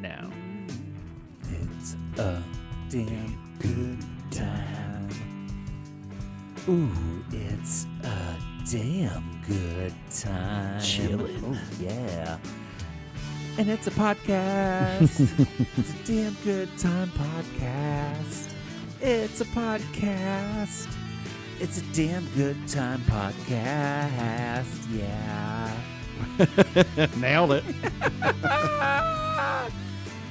now. It's a damn good time. Ooh, it's a damn good time. Chillin'. Oh, yeah. And it's a podcast. It's a damn good time podcast. It's a podcast. It's a damn good time podcast. Yeah. Nailed it.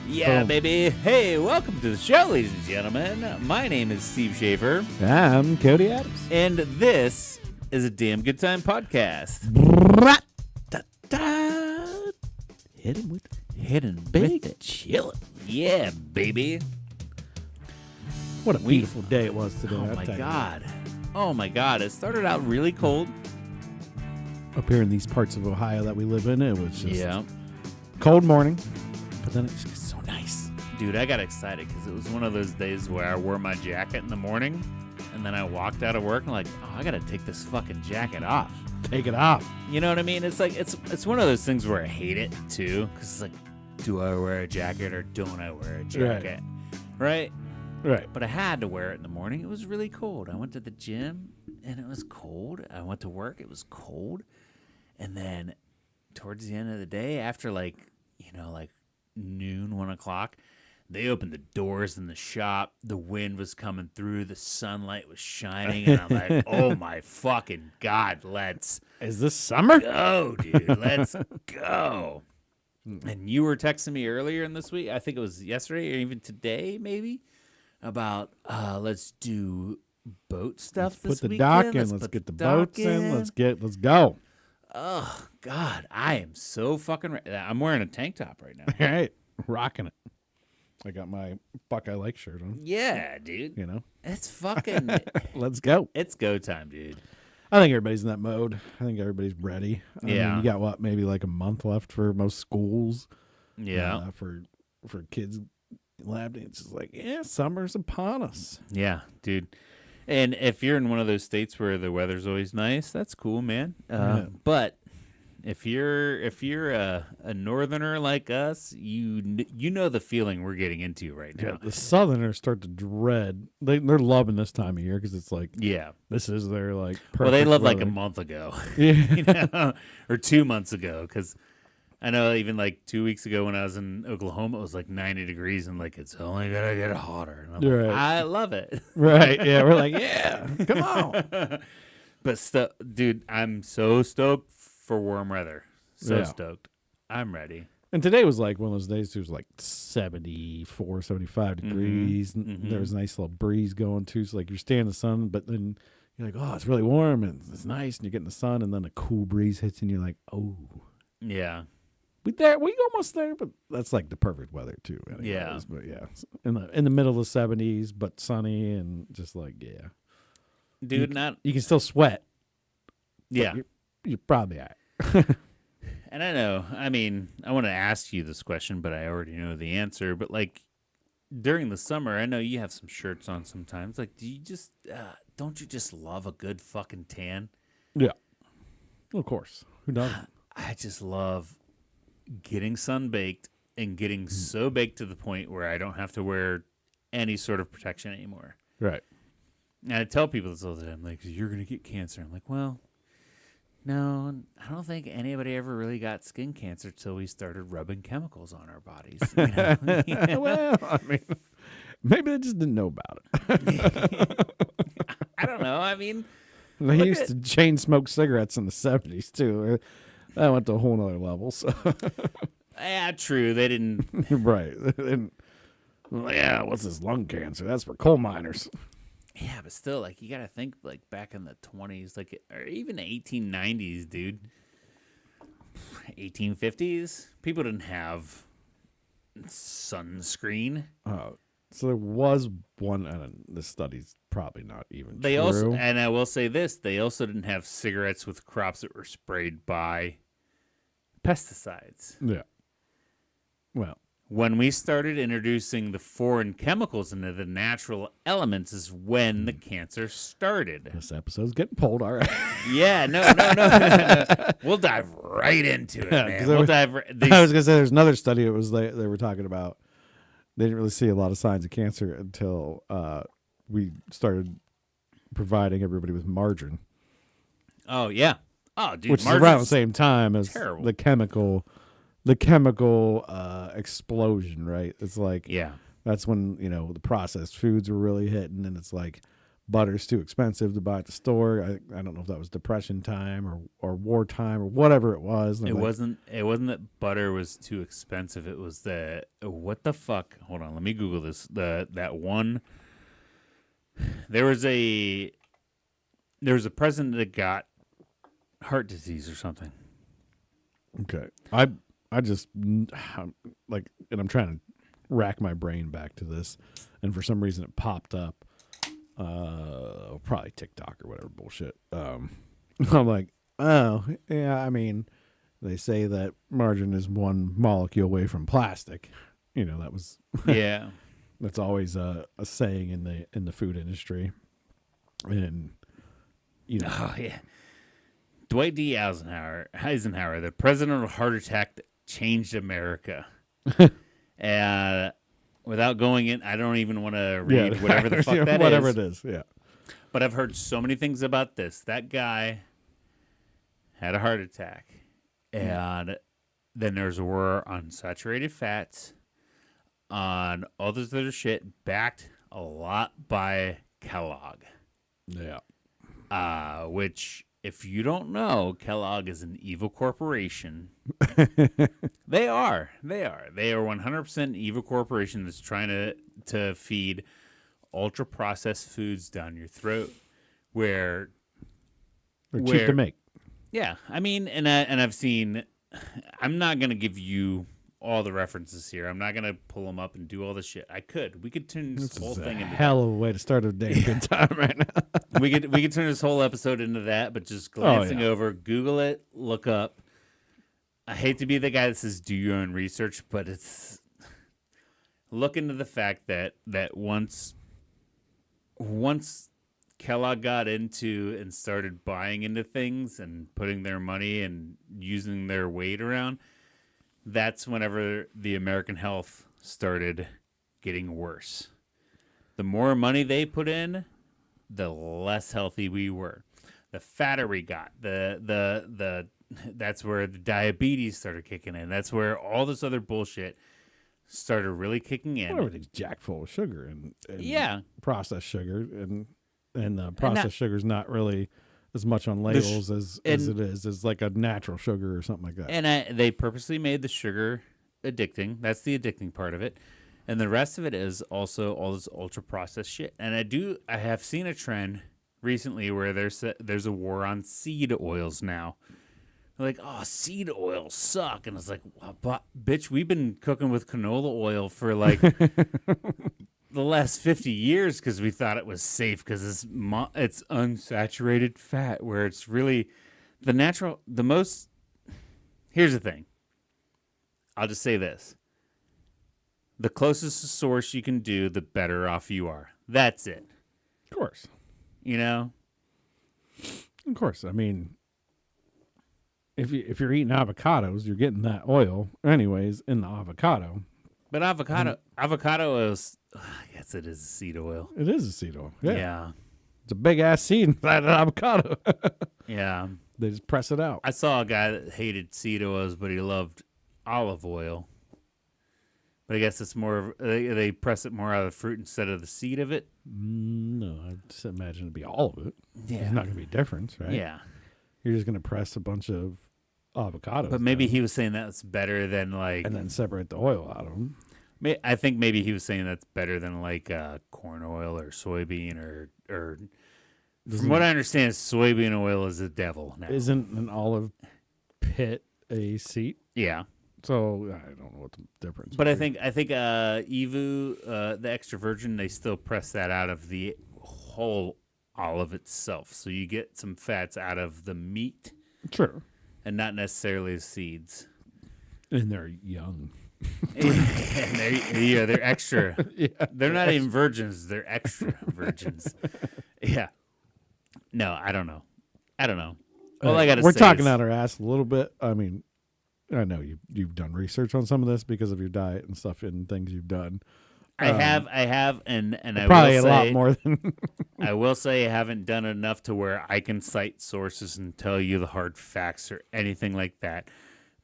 Yeah, Boom. baby. Hey, welcome to the show, ladies and gentlemen. My name is Steve Schaefer, I'm Cody Adams. and this is a damn good time podcast. Hit him with Hidden big with it. chillin'. Yeah, baby. What a beautiful day it was today. Oh I'll my tell you. god. Oh my god. It started out really cold. Up here in these parts of Ohio that we live in, it was just Yeah. cold morning, but then it's just so nice. Dude, I got excited because it was one of those days where I wore my jacket in the morning, and then I walked out of work and like, oh, I gotta take this fucking jacket off. Take it off. You know what I mean? It's like it's one of those things where I hate it too, because it's like, do I wear a jacket or don't I wear a jacket? Right? Right. But I had to wear it in the morning. It was really cold. I went to the gym and it was cold. I went to work. It was cold. And then towards the end of the day, after like noon, 1 o'clock, they opened the doors in the shop. The wind was coming through. The sunlight was shining. And I'm like, oh my fucking God, let's Is this summer? go, dude. Let's go. And you were texting me earlier in this week, I think it was yesterday or even today, maybe, about let's do boat stuff Put this the weekend. dock in. Let's Let's put get the dock boats in. Let's go. Oh God, I am so fucking ready. I'm wearing a tank top right now. All right. Rocking it. I got my Buckeye Lake shirt on, Yeah, dude. you know. It's fucking Let's go. it's go time, dude. I think everybody's in that mode. I think everybody's ready. I Yeah. mean, you got what, maybe like a month left for most schools. Yeah. For kids lab day, it's just like, yeah, summer's upon us. Yeah, dude. And if you're in one of those states where the weather's always nice, that's cool, man. Yeah. But if you're a northerner like us, you know the feeling we're getting into right Yeah, now. the Southerners start to dread. They're loving this time of year because it's like Yeah. this is their like. Well, they perfect love like a weather. month ago, Yeah. you know, or 2 months ago, because I know even like 2 weeks ago when I was in Oklahoma, it was like 90 degrees and like it's only gonna get hotter. And I'm like, Right. I love it. Right. Yeah. We're like, yeah, come on. But dude, I'm so stoked for warm weather. So Yeah. stoked. I'm ready. And today was like one of those days. It was like 74, 75 degrees. And mhm. there was a nice little breeze going too. So like you're staying in the sun, but then you're like, oh, it's really warm and it's nice, and you're getting the sun, and then a cool breeze hits, and you're like, oh, Yeah. we almost there, but that's like the perfect weather too. Anyways. Yeah. But yeah, in the middle of the 70s, but sunny and just like Dude, not you can still sweat. but yeah. you're probably all right. And I know, I mean, I want to ask you this question, but I already know the answer. But like during the summer, I know you have some shirts on sometimes. Like, do you just don't you just love a good fucking tan? Yeah, of course. Who doesn't? I just love getting sun-baked and getting so baked to the point where I don't have to wear any sort of protection anymore. Right. And I tell people this all the time, like, you're going to get cancer. I'm like, well, no, I don't think anybody ever really got skin cancer till we started rubbing chemicals on our bodies. You know? Well, I mean, maybe they just didn't know about it. I don't know. I mean, They Look used at- to chain smoke cigarettes in the 70s too. That went to a whole nother level. So yeah, true. They didn't. right. And, well, yeah, what's this lung cancer? That's for coal miners. Yeah, but still, like, you got to think, like, back in the 20s, like, or even 1890s, dude. 1850s. People didn't have sunscreen. So there was one, and this study's probably not even They true. also, and I will say this, they also didn't have cigarettes with crops that were sprayed by pesticides. Yeah. Well, When we started introducing the foreign chemicals into the natural elements is when the cancer started. This episode's getting pulled, all right. Yeah, no. We'll dive right into it, Yeah, man. 'cause We'll I dive. I was gonna say there's another study. It was they were talking about. They didn't really see a lot of signs of cancer until we started providing everybody with margarine, Oh yeah. Oh, dude, which is around the margarine's same time as terrible. the chemical explosion. Right? It's like Yeah. that's when the processed foods were really hitting, and it's like butter's too expensive to buy at the store. I don't know if that was depression time or wartime or whatever it was. And It like, wasn't that butter was too expensive. It was the what the fuck? Hold on, let me Google this. That one. There was a president that got heart disease or something. Okay. I just like, and I'm trying to rack my brain back to this, and for some reason it popped up. Probably TikTok or whatever bullshit. I'm like, oh yeah. I mean, they say that margarine is one molecule away from plastic. That was Yeah. that's always a saying in the food industry, and Oh yeah. Dwight D. Eisenhower, the president of heart attack that changed America. And without going in, I don't even want to read whatever the fuck that whatever is. it is. Yeah. But I've heard so many things about this. That guy had a heart attack. And then there's a war on saturated fats, on all this other shit, backed a lot by Kellogg. Yeah. Which, if you don't know, Kellogg is an evil corporation. They are. They are 100% evil corporation that's trying to feed ultra processed foods down your throat, where They're cheap to make. Yeah, I mean, and I've seen. I'm not gonna give you all the references here. I'm not gonna pull them up and do all the shit. I could. We could turn this whole thing into hell of a way to start a damn good time right now. we could turn this whole episode into that, but just glancing over, Google it, look up. I hate to be the guy that says do your own research, but it's look into the fact that once Kellogg got into and started buying into things and putting their money and using their weight around, that's whenever the American health started getting worse. The more money they put in, the less healthy we were. The fatter we got, the that's where the diabetes started kicking in. That's where all this other bullshit started really kicking in. Well, everything's jacked full of sugar and Yeah. processed sugar, and processed sugar's not really as much on labels as it is as like a natural sugar or something like that. And they purposely made the sugar addicting. That's the addicting part of it. And the rest of it is also all this ultra processed shit. And I have seen a trend recently where there's a war on seed oils now. They're like, oh, seed oils suck. And it's like, well, bitch, we've been cooking with canola oil for like the last 50 years because we thought it was safe because it's unsaturated fat, where it's really the most. Here's the thing. I'll just say this. The closest to source you can do, the better off you are. That's it. Of course. Of course. I mean, if you're eating avocados, you're getting that oil anyways in the avocado. But avocado oil, yes, it is a seed oil. It is a seed oil. Yeah. It's a big ass seed inside an avocado. Yeah. They just press it out. I saw a guy that hated seed oils, but he loved olive oil. But I guess it's more they press it more out of the fruit instead of the seed of it. No, I just imagine it'd be all of it. Yeah. There's not going to be a difference, right? Yeah. You're just going to press a bunch of avocados. But maybe down, he was saying that's better than like... and then separate the oil out of them. I think maybe he was saying that's better than like corn oil or soybean or from what I understand, soybean oil is the devil now. Isn't an olive pit a seed? Yeah. So I don't know what the difference. But would I think Evu, the extra virgin, they still press that out of the whole olive itself, so you get some fats out of the meat, sure, and not necessarily the seeds. And they're young. They're extra. Yeah, They're not even virgins. They're extra virgins. Yeah. No, I don't know. All I gotta we're say talking is, out our ass a little bit. I mean, I know you've done research on some of this because of your diet and stuff and things you've done. I have, and I Probably will a lot say, more than I will say I haven't done enough to where I can cite sources and tell you the hard facts or anything like that.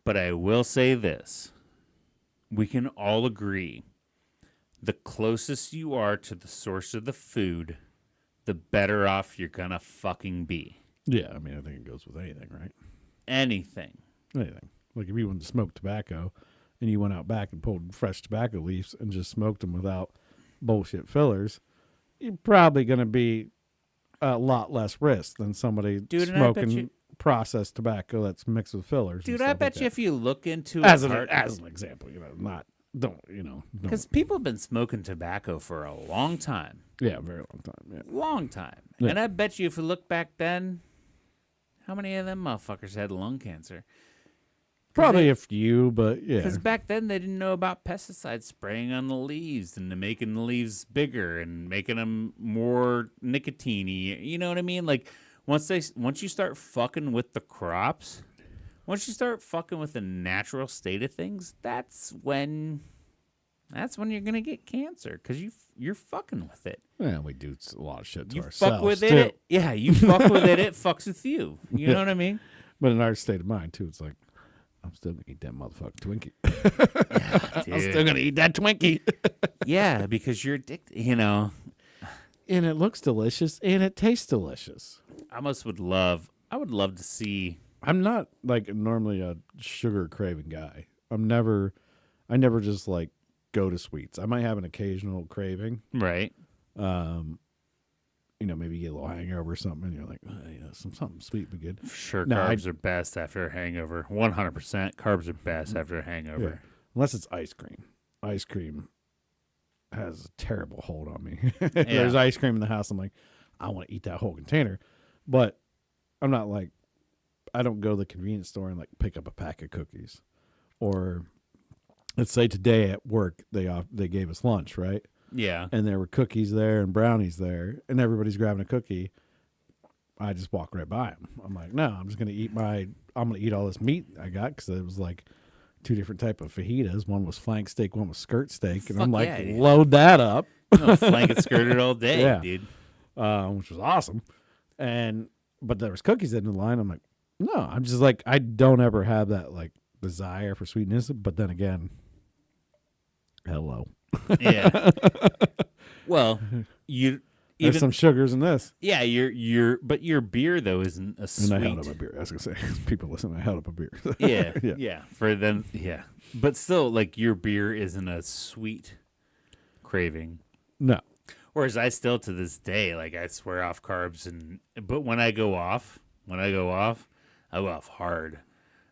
But I will say this. We can all agree the closest you are to the source of the food, the better off you're going to fucking be. Yeah, I mean, I think it goes with anything, right? Anything. Anything. Like if you went to smoke tobacco and you went out back and pulled fresh tobacco leaves and just smoked them without bullshit fillers, you're probably going to be a lot less risk than somebody Dude, and I bet smoking you- processed tobacco that's mixed with fillers. Dude, and I stuff bet like you if you look into that. it, as an example, not don't because people have been smoking tobacco for a long time. yeah, very long time. Yeah. Long time. Yeah. And I bet you if you look back then, how many of them motherfuckers had lung cancer? Probably a few, but yeah. Because back then they didn't know about pesticide spraying on the leaves and making the leaves bigger and making them more nicotine-y. You know what I mean? Like once you start fucking with the crops, once you start fucking with the natural state of things, that's when you're gonna get cancer because you're fucking with it. Yeah, we do a lot of shit to You ourselves fuck with too. it. Yeah, you fuck with it. It fucks with you. You know what I mean? But in our state of mind too, it's like I'm still gonna eat that motherfucking Twinkie. I'm still gonna eat that Twinkie. Yeah, because you're addicted. You know, And it looks delicious and it tastes delicious. I would love to see. I'm not like normally a sugar craving guy. I never just like go to sweets. I might have an occasional craving. Right. Maybe you get a little hangover or something and you're like, something sweet would be good. Sure, No, carbs are best after a hangover. 100% carbs are best after a Yeah. hangover. Unless it's ice cream. Ice cream has a terrible hold on me. There's ice cream in the house. I'm like, I want to eat that whole container. But I'm not like, I don't go to the convenience store and like pick up a pack of cookies. Or let's say today at work, they gave us lunch, right? Yeah. And there were cookies there and brownies there and everybody's grabbing a cookie. I just walk right by them. I'm like, no, I'm just going to eat I'm going to eat all this meat I got because it was like 2 different type of fajitas. One was flank steak, one was skirt steak. And I'm Fuck like, yeah, dude. load that up. Flank and skirted all day, Yeah. dude. Which was awesome. But there was cookies in the line. I'm like, no, I'm just like, I don't ever have that like desire for sweetness. But then again, hello. Yeah. Well, There's even some sugars in this. yeah, but your beer though isn't a sweet. And I held up a beer. I was going to say, people listen, I held up a beer. Yeah, Yeah. yeah. For them, yeah. But still, like your beer isn't a sweet craving. No. Whereas I still to this day, like I swear off carbs but when I go off, I go off hard.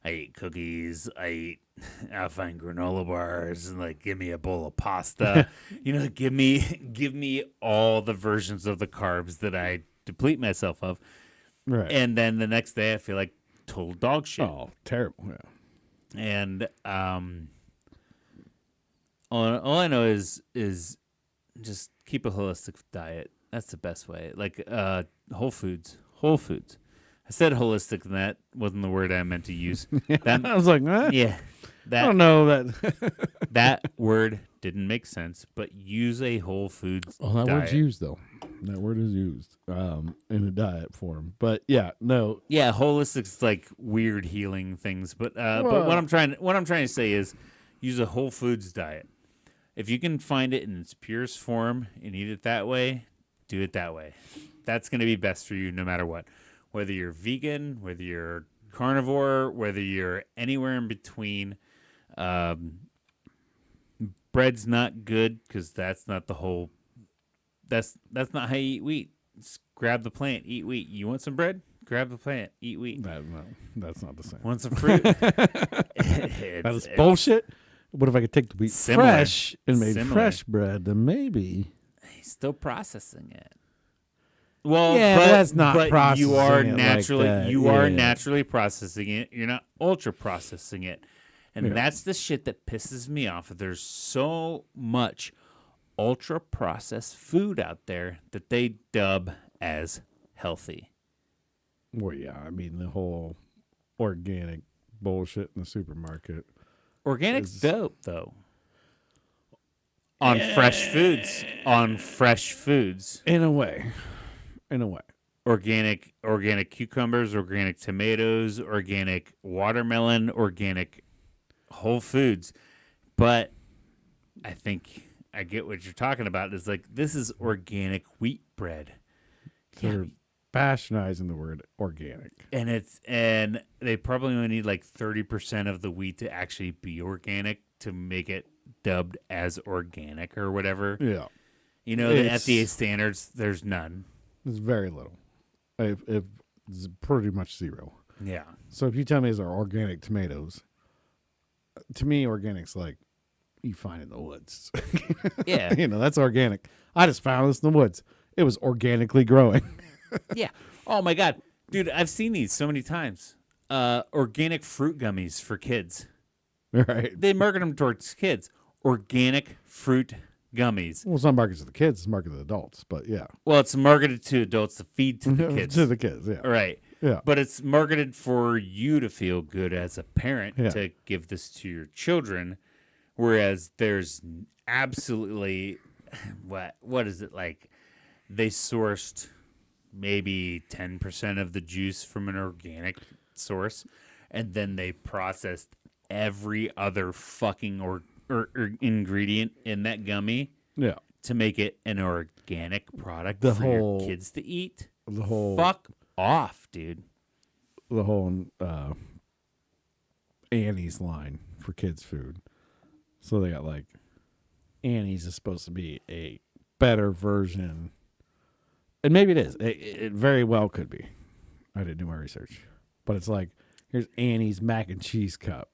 I eat cookies. I'll find granola bars and like give me a bowl of pasta. Give me all the versions of the carbs that I deplete myself of. Right. And then the next day I feel like total dog shit. Oh, terrible. Yeah. And all I know is just keep a holistic diet. That's the best way. Like Whole Foods. I said holistic, and that wasn't the word I meant to use. That, I was like, eh, yeah, I don't know that. that word didn't make sense. But use a Whole Foods Well, that diet. word's used though. That word is used in a diet form. But yeah, no. Yeah, holistic's like weird healing things. But Well- what I'm trying to say is use a Whole Foods diet. If you can find it in its purest form and eat it that way, do it that way. That's going to be best for you no matter what. Whether you're vegan, whether you're carnivore, whether you're anywhere in between. Bread's not good because that's not the whole. That's not how you eat wheat. Just grab the plant, eat wheat. You want some bread? Grab the plant, eat wheat. No, that's not the same. Want some fruit? That is bullshit. What if I could take the wheat Similar. fresh and made Similar. fresh bread? Then maybe. He's still processing it. Well, Yeah, but that's not but you processing are it like naturally that. you are Yeah. naturally processing it. You're not ultra processing it. And Yeah. that's the shit that pisses me off. There's so much ultra processed food out there that they dub as healthy. Well, yeah, I mean the whole organic bullshit in the supermarket. Organic's Is- dope though. On fresh foods. On fresh foods. In a way. Organic cucumbers, organic tomatoes, organic watermelon, organic whole foods. But I think I get what you're talking about. It's like, this is organic wheat bread. So they're bastardizing the word organic. And they probably only need like 30% of the wheat to actually be organic to make it dubbed as organic or whatever. Yeah. You know, the It's- FDA standards, there's none. It's very little. If it's pretty much zero. Yeah. So if you tell me these are organic tomatoes, to me, organic's like you find in the woods. Yeah. You know, that's organic. I just found this in the woods. It was organically growing. Yeah. Oh my God. Dude, I've seen these so many times. Organic fruit gummies for kids. Right. They market them towards kids. Organic fruit gummies. Well, some markets to the kids, it's marketed to adults, but yeah. Well, it's marketed to adults to feed to the kids. To the kids, yeah. Right. Yeah. But it's marketed for you to feel good as a parent Yeah. to give this to your children. Whereas there's absolutely what is it like? They sourced maybe 10% of the juice from an organic source, and then they processed every other fucking or ingredient in that gummy Yeah. to make it an organic product The for whole- your kids to eat. The whole Fuck off, dude. Annie's line for kids' food. So they got like Annie's is supposed to be a better version. And maybe it is. It very well could be. I didn't do my research. But it's like, here's Annie's mac and cheese cup.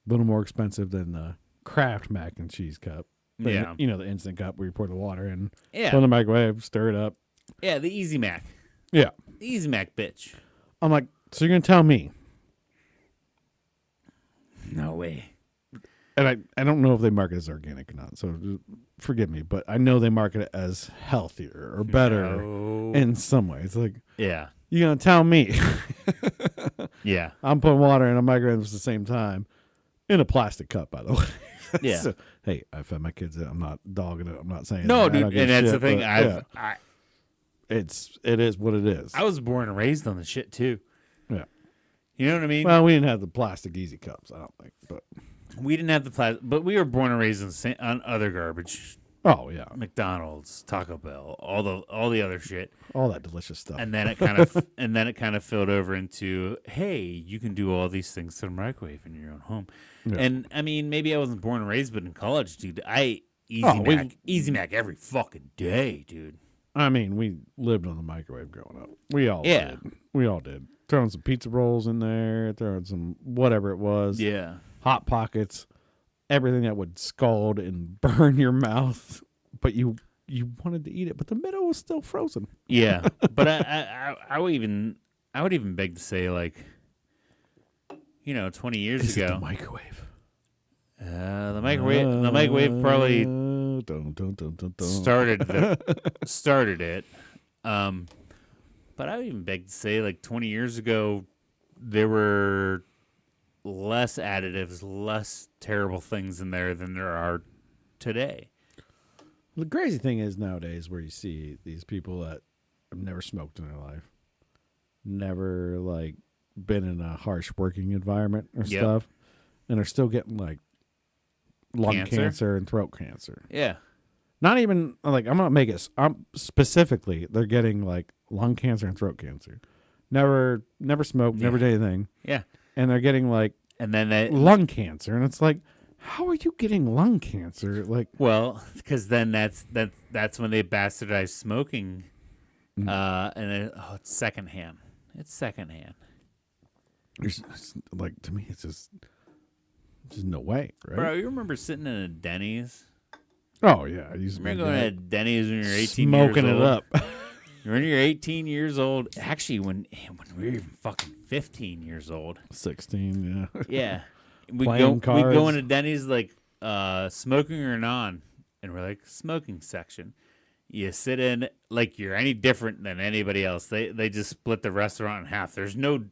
A little more expensive than the Kraft mac and cheese cup. Yeah. You know, the instant cup where you pour the water in, Yeah. put it in the microwave, stir it up. Yeah, the Easy Mac. Yeah. The Easy Mac, bitch. I'm like, so you're going to tell me. No way. And I don't know if they market it as organic or not, so forgive me, but I know they market it as healthier or better No. in some way. It's like, Yeah. you're going to tell me Yeah. I'm putting water in a microwave at the same time in a plastic cup, by the way. Yeah. So, hey, I fed my kids. I'm not dogging it. I'm not saying No, that. I dude, don't give and a that's the shit, thing. but, it is what it is. I was born and raised on the shit too. Yeah. You know what I mean? Well, we didn't have the plastic easy cups, I don't think. But We didn't have the plastic, but we were born and raised on other garbage. oh yeah, McDonald's, Taco Bell, all the other shit. all that delicious stuff. And then it kind of filled over into, hey, you can do all these things to the microwave in your own home. Yeah. And I mean, maybe I wasn't born and raised, but in college, dude, I ate Oh, Easy Mac every fucking day, dude. I mean, we lived on the microwave growing up. We all Yeah. did. We all did. Throwing some pizza rolls in there, throwing some whatever it was. Yeah. Hot Pockets, everything that would scald and burn your mouth, but you wanted to eat it, but the middle was still frozen. Yeah, but I would even beg to say, like, 20 years Is it ago, the microwave? the microwave probably started it. But I would even beg to say, like, 20 years ago, there were less additives, less terrible things in there than there are today. The crazy thing is nowadays where you see these people that have never smoked in their life, never like been in a harsh working environment or Yep. stuff, and are still getting like lung Cancer? cancer and throat cancer. Yeah. Not even like I'm gonna make it. Specifically, they're getting like lung cancer and throat cancer. Never smoked, never did anything, Yeah. and they're getting like And then that, lung cancer, and it's like, how are you getting lung cancer? Like, well, because then that's when they bastardized smoking, and it's secondhand. It's secondhand. it's like to me, it's just no way, right? Bro, you remember sitting in a Denny's? Oh yeah, I used to Remember be going that. to Denny's when you're 18 smoking years it old? up. When you're 18 years old, actually, when we were even fucking 15 years old, 16, yeah. yeah, we playing go cards. into Denny's like smoking or non, and we're like smoking section. You sit in like you're any different than anybody else. They just split the restaurant in half. There's no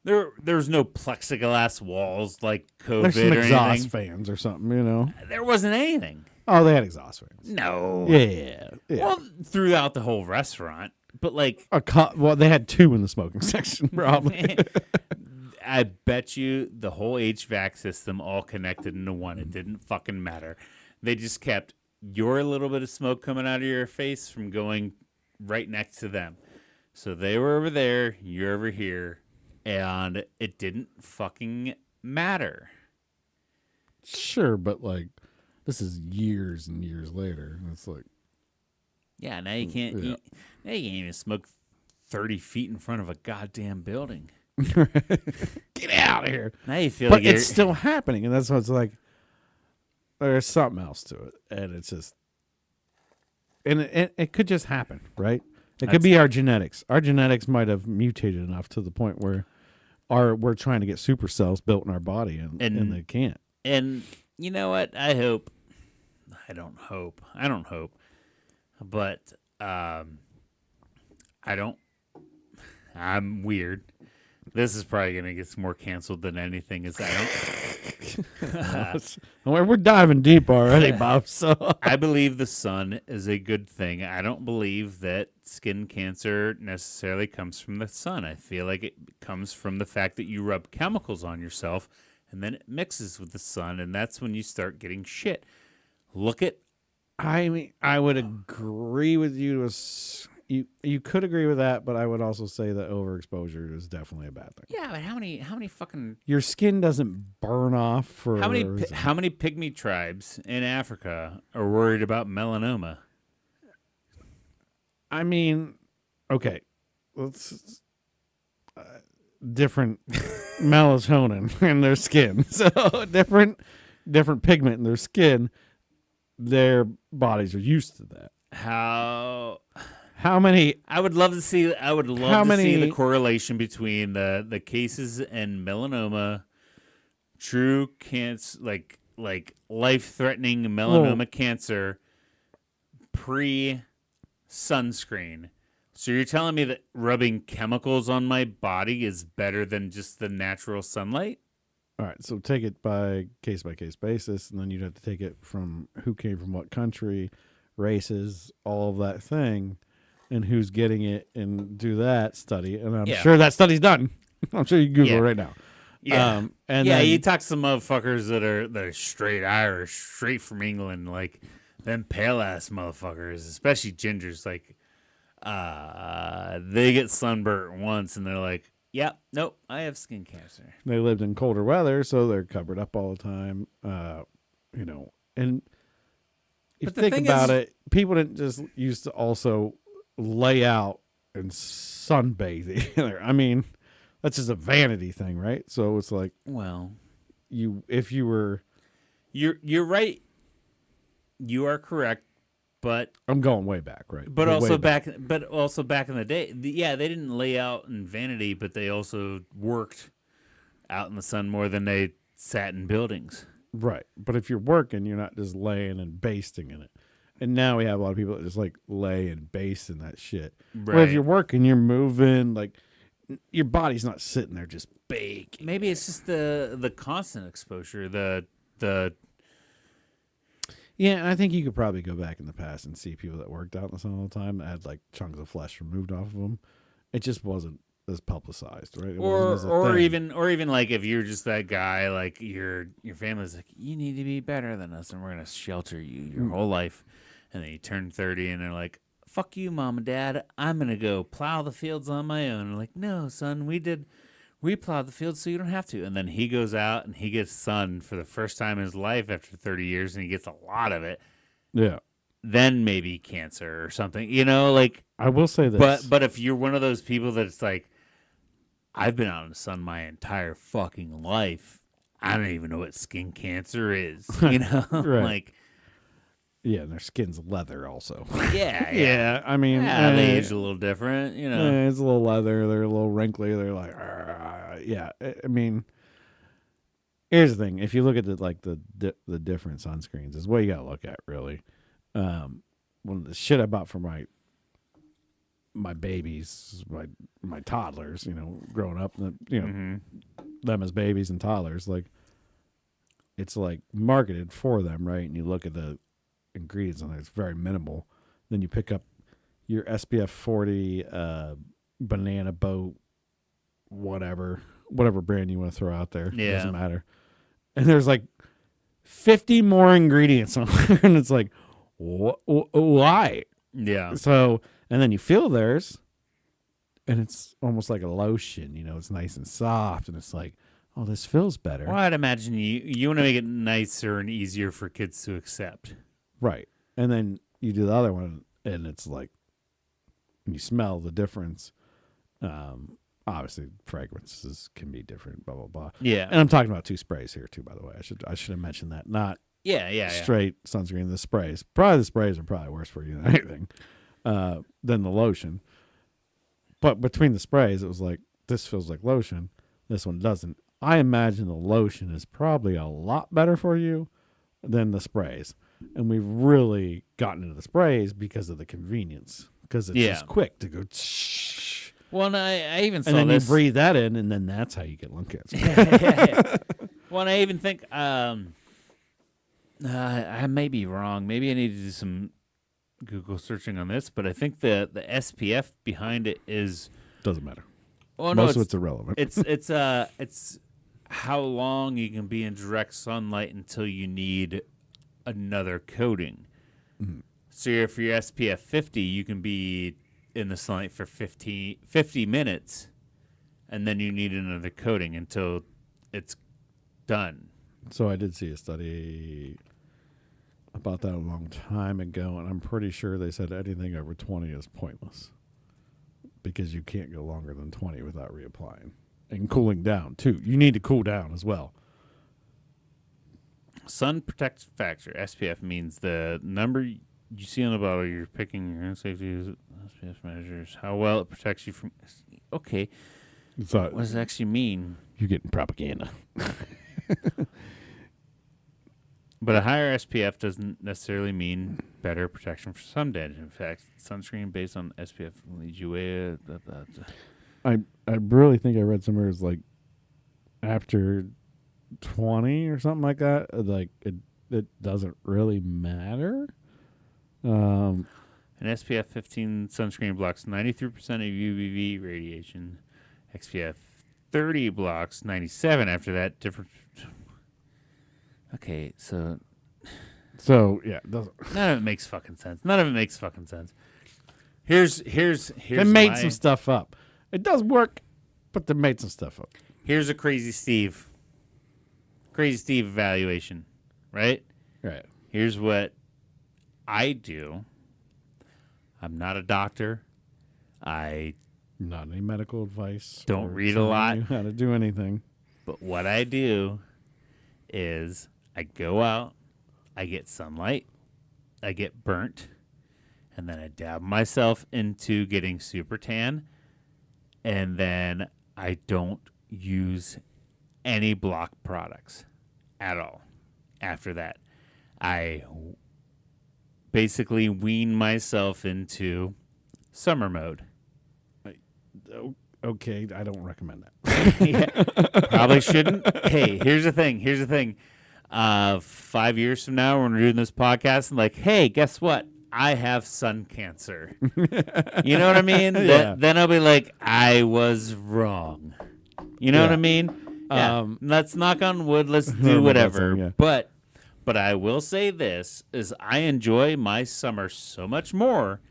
plexiglass walls like COVID There's some or exhaust anything. fans or something, you know. There wasn't anything. Oh, they had exhaust fans. No. Yeah. Well, throughout the whole restaurant, but like Well, they had 2 in the smoking section, probably. I bet you the whole HVAC system all connected into one. It didn't fucking matter. They just kept your little bit of smoke coming out of your face from going right next to them. So they were over there, you're over here, and it didn't fucking matter. Sure, but like this is years and years later. It's like Yeah, now you can't Yeah. now you can't even smoke 30 feet in front of a goddamn building. get out of here. Now you feel But like you're, it's still happening, and that's what's like. There's something else to it, and it's just, and it could just happen, right? It could be our genetics. Our genetics might have mutated enough to the point where we're trying to get supercells built in our body, and they can't. And you know what? I don't hope, but I'm weird. This is probably going to get more canceled than anything. We're diving deep already, Bob. So I believe the sun is a good thing. I don't believe that skin cancer necessarily comes from the sun. I feel like it comes from the fact that you rub chemicals on yourself and then it mixes with the sun, and that's when you start getting shit. Look at I mean, I would agree with you. You could agree with that, but I would also say that overexposure is definitely a bad thing. yeah, but how many fucking Your skin doesn't burn off for how many pygmy tribes in Africa are worried about melanoma? I mean, okay, let's different melatonin in their skin, so different pigment in their skin. Their bodies are used to that. How many? I would love to see. I would love How to see many- the correlation between the cases and melanoma, true cancer, like life-threatening melanoma cancer, pre-sunscreen. So you're telling me that rubbing chemicals on my body is better than just the natural sunlight? All right, so take it by case basis, and then you'd have to take it from who came from what country, races, all of that thing, and who's getting it, and do that study. And I'm sure that study's done. I'm sure you can Google it right now. Yeah, and yeah. then, You talk to some motherfuckers that are straight Irish, straight from England, like them pale ass motherfuckers, especially gingers. Like, they get sunburnt once, and they're like, "Yep, nope, I have skin cancer." they lived in colder weather, so they're covered up all the time. You know, and if you But the think thing about is- it, people didn't just used to also lay out and sunbathe either. I mean, that's just a vanity thing, right? So it's like Well, if you were, you're right. You are correct, but I'm going way back, right? but Way also back. back in the day, they didn't lay out in vanity, but they also worked out in the sun more than they sat in buildings. Right. But if you're working, you're not just laying and basting in it. And now we have a lot of people that just like lay and baste in that shit. Right. Well, if you're working, you're moving, like your body's not sitting there just baking. Maybe it's just the constant exposure, the Yeah, and I think you could probably go back in the past and see people that worked out in the sun all the time that had like chunks of flesh removed off of them. It just wasn't as publicized, right? It wasn't as a thing. or even like if you're just that guy, like your family's like, you need to be better than us, and we're gonna shelter you your whole life, and then you turn 30, and they're like, fuck you, mom and dad, I'm gonna go plow the fields on my own. And like, no, son, we plowed the fields so you don't have to. And then he goes out and he gets sun for the first time in his life after 30 years, and he gets a lot of it. Yeah. Then maybe cancer or something, you know, like. I will say this. But if you're one of those people that's like, I've been out in the sun my entire fucking life, I don't even know what skin cancer is, you know, Right. like. Yeah, and their skin's leather also. Yeah, Yeah, I mean, they age a little different, you know. it's a little leather. They're a little wrinkly. They're like, yeah. I mean, Here's the thing: if you look at the different sunscreens, is what you gotta look at really. One of the shit I bought for my babies, my toddlers, growing up, them as babies and toddlers, like it's like marketed for them, right? And you look at the ingredients and it's very minimal. Then you pick up your SPF 40 banana boat, whatever brand you want to throw out there. Yeah. Doesn't matter. And there's like 50 more ingredients on there, and it's like, why? Yeah. So, and then you feel theirs, and it's almost like a lotion. It's nice and soft, and it's like, oh, this feels better. Well, I'd imagine you want to make it nicer and easier for kids to accept. Right. And then you do the other one, and it's like, you smell the difference. Obviously, fragrances can be different, blah, blah, blah. Yeah. And I'm talking about 2 sprays here, too, by the way. I should have mentioned that. Not Yeah. straight sunscreen, the sprays. Probably the sprays are probably worse for you than anything, than the lotion. But between the sprays, it was like, this feels like lotion. This one doesn't. I imagine the lotion is probably a lot better for you than the sprays. And we've really gotten into the sprays because of the convenience. Because it's just quick to go. Well, and I even saw and then this. you breathe that in, and then that's how you get lung cancer. Well, and I even think I may be wrong. Maybe I need to do some Google searching on this, but I think the SPF behind it is Doesn't matter. Oh, Most of it's irrelevant. It's how long you can be in direct sunlight until you need another coating. Mm-hmm. So if you're SPF 50, you can be in the sunlight for 50 minutes, and then you need another coating until it's done. So I did see a study about that a long time ago, and I'm pretty sure they said anything over 20 is pointless because you can't go longer than 20 without reapplying. And cooling down, too. You need to cool down as well. Sun protection factor, SPF, means the number you see on the bottle. You're picking your own safety SPF measures, how well it protects you from... Okay. What does it actually mean? You're getting propaganda. But a higher SPF doesn't necessarily mean better protection for sun damage. In fact, sunscreen based on SPF leads you away. I really think I read somewhere it's like after 20 or something like that. Like it doesn't really matter. An SPF 15 sunscreen blocks 93% of UVB radiation. SPF 30 blocks 97. After that, different. Okay, so yeah, doesn't. None of it makes fucking sense. Here's. They made some stuff up. It does work, but they made some stuff up. Here's a Crazy Steve evaluation, right? Right. Here's what I do. I'm not a doctor. I Not any medical advice. don't or read a telling lot. you how to do anything. But what I do is I go out, I get sunlight, I get burnt, and then I dab myself into getting super tan, and then I don't use any block products at all. After that, I basically wean myself into summer mode. Okay, I don't recommend that. Yeah, probably shouldn't. Hey, here's the thing. 5 years from now, when we're doing this podcast, I'm like, hey, guess what? I have sun cancer. You know what I mean? Yeah. Then I'll be like, I was wrong. You know what I mean? Yeah. Let's knock on wood. Let's do whatever. Yeah. But I will say this, is I enjoy my summer so much more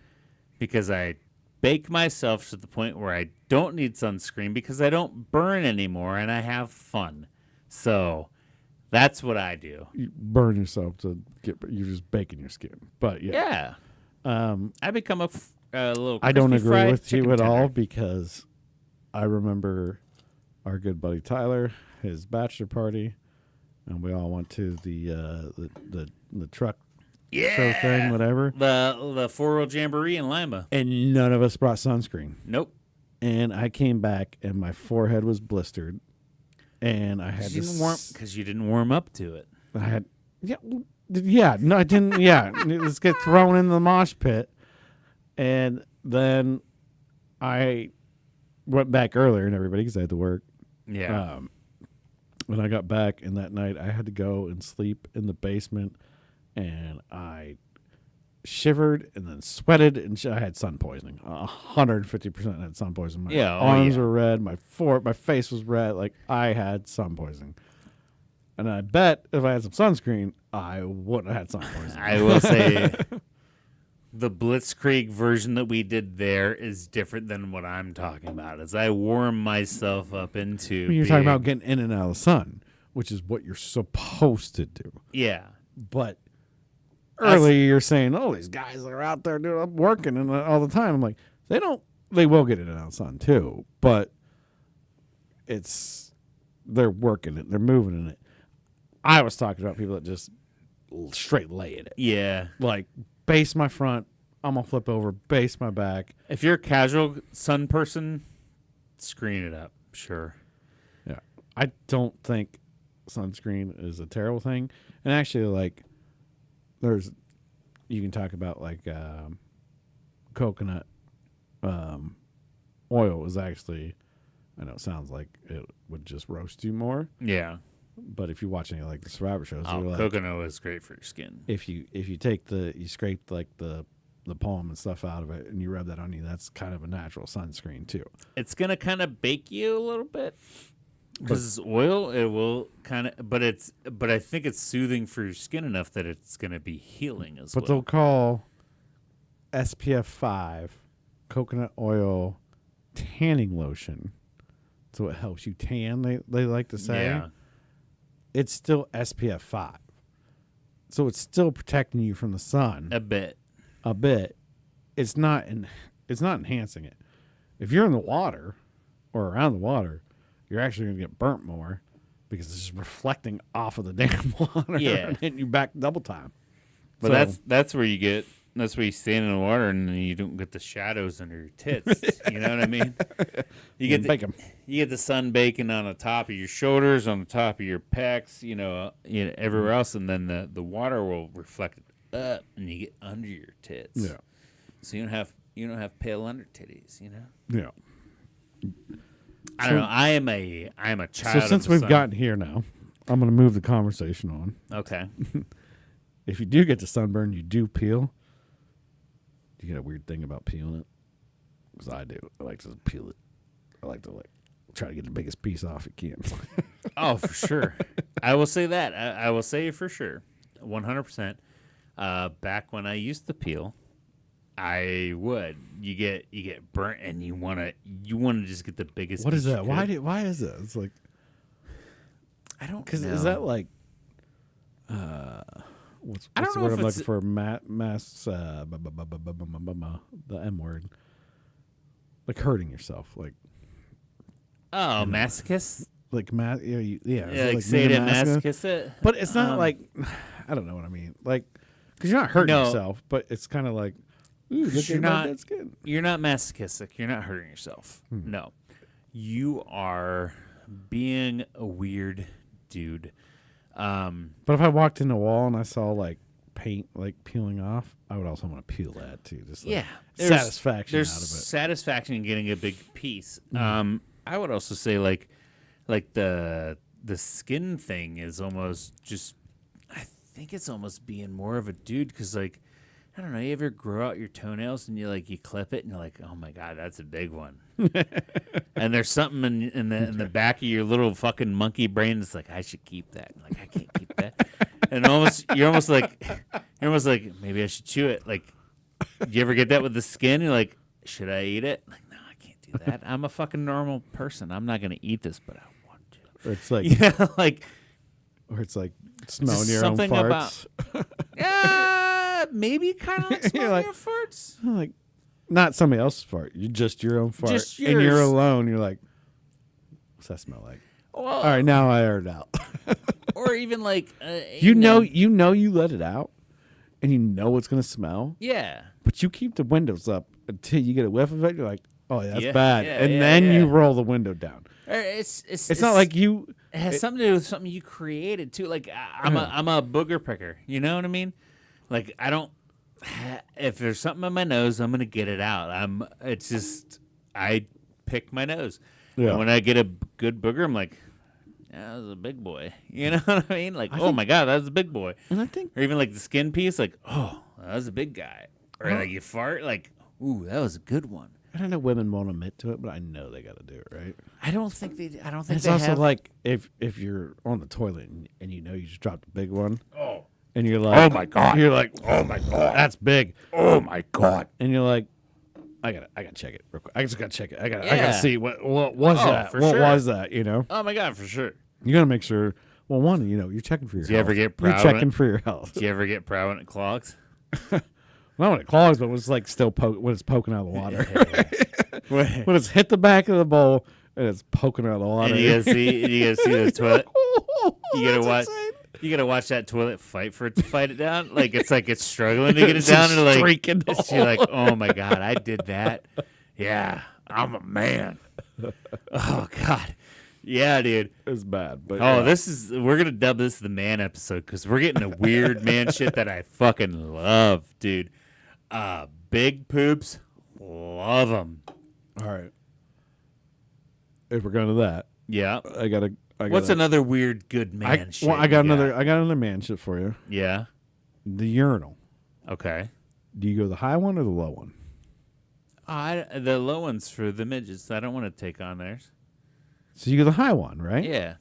because I bake myself to the point where I don't need sunscreen because I don't burn anymore and I have fun. So that's what I do. You burn yourself to get. You're just baking your skin. But yeah. I become a little. I don't crispy agree fried with you chicken at all tender. because I remember our good buddy Tyler, his bachelor party, and we all went to the truck show thing, whatever. The 4-wheel jamboree in Lima. And none of us brought sunscreen. Nope. And I came back and my forehead was blistered. and I had because you didn't warm up to it. I had no, I didn't. Yeah, let's get thrown in the mosh pit, and then I went back earlier and everybody because I had to work. Yeah. When I got back, and that night I had to go and sleep in the basement, and I shivered and then sweated, and I had sun poisoning. 150% had sun poisoning. My arms were red. My face was red. Like, I had sun poisoning. And I bet if I had some sunscreen, I wouldn't have had sun poisoning. I will say the Blitzkrieg version that we did there is different than what I'm talking about. As I warm myself up into You're talking about getting in and out of the sun, which is what you're supposed to do. Yeah. But earlier you're saying, oh, these guys are out there working and all the time. I'm like, they will get in and out of the sun too, but they're working it, they're moving in it. I was talking about people that just straight lay in it. Yeah. Like, base my front, I'm going to flip over, base my back. If you're a casual sun person, screen it up. Sure. Yeah. I don't think sunscreen is a terrible thing. And actually, like, you can talk about, like, coconut oil is actually, I know it sounds like it would just roast you more. Yeah. But if you watch any like the Survivor shows, coconut is great for your skin. If you take you scrape like the palm and stuff out of it and you rub that on you, that's kind of a natural sunscreen too. It's gonna kind of bake you a little bit because it's oil. It will kind of, but I think it's soothing for your skin enough that it's gonna be healing as well. But they'll call SPF 5 coconut oil tanning lotion, so it helps you tan. They like to say. Yeah. It's still SPF 5. So it's still protecting you from the sun. A bit. It's not enhancing it. If you're in the water or around the water, you're actually going to get burnt more because it's just reflecting off of the damn water and hitting you back double time. But that's where you stand in the water and you don't get the shadows under your tits. You know what I mean? You get the sun baking on the top of your shoulders, on the top of your pecs, everywhere else, and then the water will reflect it up, and you get under your tits. Yeah. So you don't have pale under titties. Yeah. I don't know. I am a child. So since we've gotten here now, I'm going to move the conversation on. Okay. If you do get the sunburn, you do peel. Do you get a weird thing about peeling it? Because I do. I like to peel it. I like to try to get the biggest piece off you can. Oh, for sure. I will say that. I will say for sure, 100%. Back when I used to peel, I would. You get burnt, and you wanna just get the biggest. What is that? Why is that? It's like I don't. Because is that like what's the word I'm looking for? Mass the M word. Like hurting yourself, like masochist. Like like sadomasochist it. But it's not like I don't know what I mean. Like because you're not hurting yourself, but it's kind of like you're not masochistic. You're not hurting yourself. No, you are being a weird dude. But if I walked in a wall and I saw like paint like peeling off, I would also want to peel that too. Just like satisfaction out of it. There's satisfaction in getting a big piece. I would also say like the skin thing is almost just. I think it's almost being more of a dude because like I don't know. You ever grow out your toenails and you clip it and you're like, oh my god, that's a big one. And there's something in the back of your little fucking monkey brain that's like, I should keep that. Like I can't keep that. And you're almost like maybe I should chew it. Like, do you ever get that with the skin? You're like, should I eat it? Like, no, I can't do that. I'm a fucking normal person. I'm not gonna eat this, but I want to. Or it's like or it's like smelling your own farts. Maybe kind of like smelling your farts. Like, not somebody else's fart. You're just your own fart. Just yours. And you're alone. You're like, what's that smell like? Well, all right, now I aired out. Or even like, you know you let it out, and you know it's gonna smell. Yeah. But you keep the windows up until you get a whiff of it. You're like, oh, that's bad, and then you roll the window down. It's not like you. It has something to do with something you created too. Like I'm a booger picker. You know what I mean? Like I don't. If there's something on my nose, I'm gonna get it out. It's just I pick my nose. Yeah. And when I get a good booger, I'm like, yeah, that was a big boy. You know what I mean? Like, oh my god, that was a big boy. And I think, or even like the skin piece, like, oh, that was a big guy. Or like you fart, like, ooh, that was a good one. I don't know, women won't admit to it, but I know they got to do it, right? I don't think they. It's also like if you're on the toilet and you know you just dropped a big one. Oh. And you're like, oh my god. You're like, oh my god, that's big. Oh my god. And you're like, I gotta check it real quick. I just gotta check it. I gotta see what was that. What was that? You know? Oh my god, for sure. You gotta make sure. Well, one, you know, you're checking for your health. Do you ever get proud? You're checking for your health. Do you ever get proud when it clogs? Not when it clogs, but when it's like still when it's poking out of the water. When it's hit the back of the bowl and it's poking out of the water. And you gotta see the toilet. You gotta watch. Insane. You gotta watch that toilet fight for it to fight it down. Like it's struggling to get it down, and like you're like, oh my god, I did that. Yeah, I'm a man. Oh god, yeah, dude. It's bad, but we're gonna dub this the man episode because we're getting a weird man shit that I fucking love, dude. Big poops, love them. All right, if we're going to that, yeah, I gotta. What's another weird good man shit? Well, I got another man shit for you. Yeah. The urinal. Okay. Do you go the high one or the low one? The low one's for the midgets. I don't want to take on theirs. So you go the high one, right? Yeah.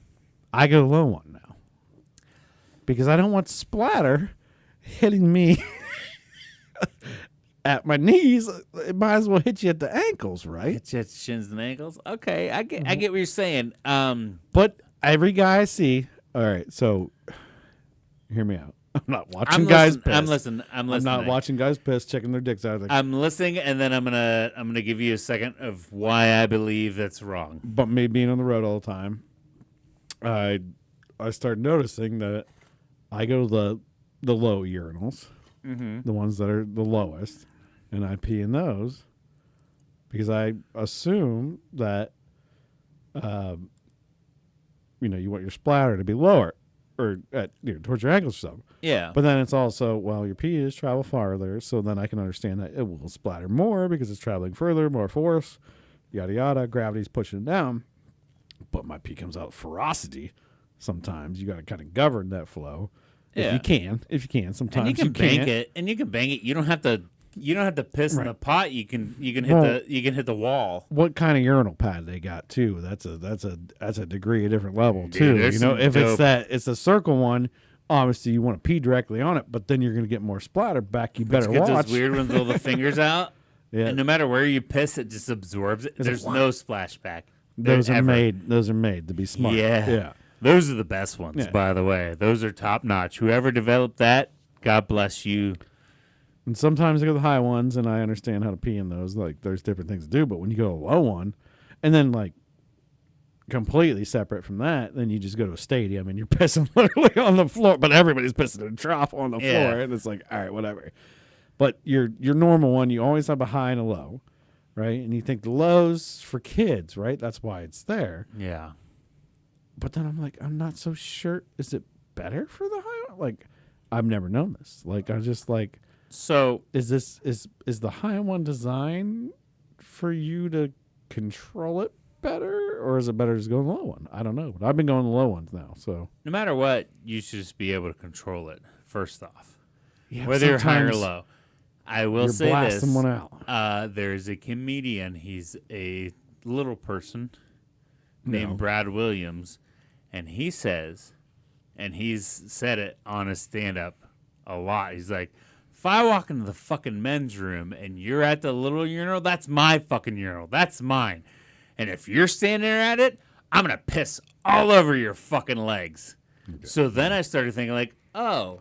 I go the low one now. Because I don't want splatter hitting me at my knees. It might as well hit you at the ankles, right? Hit you at shins and ankles. Okay, I get what you're saying. But every guy I see, all right, so hear me out. I'm not watching guys piss. I'm listening. I'm not watching guys piss, checking their dicks out. I'm listening, and then I'm gonna give you a second of why I believe that's wrong. But me being on the road all the time, I started noticing that I go to the low urinals, the ones that are the lowest, and I pee in those because I assume that you want your splatter to be lower or towards your ankles or something. Yeah. But then it's also, well, your pee is travel farther, so then I can understand that it will splatter more because it's traveling further, more force, yada yada. Gravity's pushing it down. But my pee comes out with ferocity. Sometimes you got to kind of govern that flow. Yeah. If you can. Sometimes and you can bank it. And you can bang it. You don't have to piss in the pot. You can hit the wall. What kind of urinal pad they got too? That's a degree, a different level too. Dude, if it's a circle one, obviously you want to pee directly on it, but then you're going to get more splatter back. You better watch. Those weird ones with all the fingers out. Yeah. And no matter where you piss, it just absorbs it. There's no splashback. Those are made to be smart. Yeah. Those are the best ones, by the way. Those are top notch. Whoever developed that, God bless you. And sometimes I go the high ones, and I understand how to pee in those. Like, there's different things to do. But when you go to a low one, and then like completely separate from that, then you just go to a stadium and you're pissing literally on the floor. But everybody's pissing in a trough on the floor, and it's like, all right, whatever. But your normal one, you always have a high and a low, right? And you think the low's for kids, right? That's why it's there. Yeah. But then I'm like, I'm not so sure. Is it better for the high one? Like, I've never known this. Like, I just like. So is the high one designed for you to control it better, or is it better just going the low one? I don't know. But I've been going the low ones now. So no matter what, you should just be able to control it. First off, whether you're high or low. I will say blasting this: one out. there's a comedian. He's a little person named Brad Williams, and he says, and he's said it on his stand-up a lot. He's like, if I walk into the fucking men's room and you're at the little urinal, that's my fucking urinal. That's mine. And if you're standing there at it, I'm going to piss all over your fucking legs. Okay. So then I started thinking like, oh.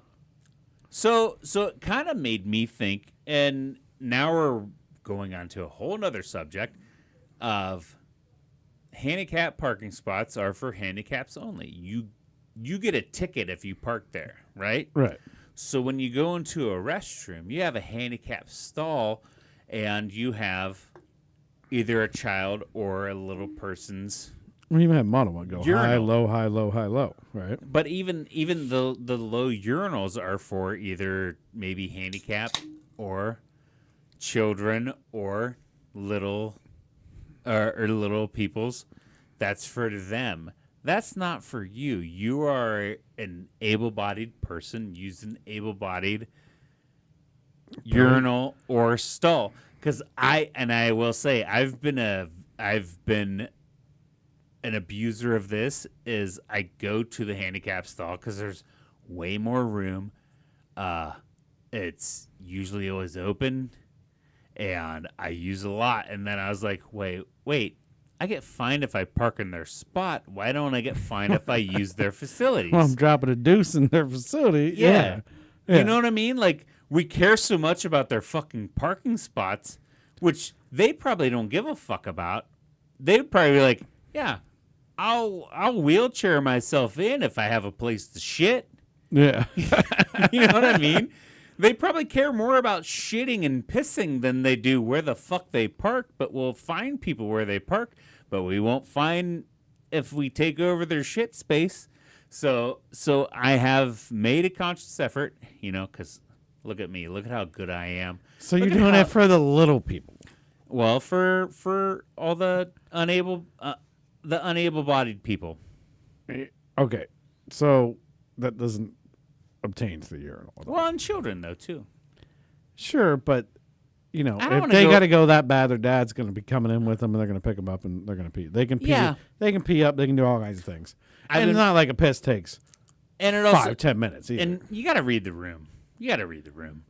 So it kind of made me think, and now we're going on to a whole nother subject of handicap parking spots are for handicaps only. You get a ticket if you park there, right? Right. So when you go into a restroom, you have a handicapped stall, and you have either a child or a little person's We even have mono. Go high, Urinal. low, high, low, high, low. Right. But even the low urinals are for either maybe handicapped or children or little or little peoples. That's for them. That's not for you. You are an able-bodied person using able-bodied urinal or stall. Because I will say I've been an abuser of this. Is I go to the handicap stall because there's way more room. It's usually always open, and I use a lot. And then I was like, wait. I get fined if I park in their spot. Why don't I get fined if I use their facilities? Well, I'm dropping a deuce in their facility. Yeah. Yeah. You know what I mean? Like, we care so much about their fucking parking spots, which they probably don't give a fuck about. They'd probably be like, yeah, I'll wheelchair myself in if I have a place to shit. Yeah. You know what I mean? They probably care more about shitting and pissing than they do where the fuck they park, but we'll find people where they park, but we won't find if we take over their shit space. So I have made a conscious effort, because look at me. Look at how good I am. So you're doing it for the little people. Well, for all the unable-bodied people. Okay. So that doesn't obtain to the urinal. Well, and children, though, too. Sure, but, I don't if wanna they go- got to go that bad, their dad's going to be coming in with them, and they're going to pick them up, and they're going to pee. They can pee. Yeah. They can pee up. They can do all kinds of things. I've And been- it's not like a piss takes And it also 5-10 minutes either. And you got to read the room.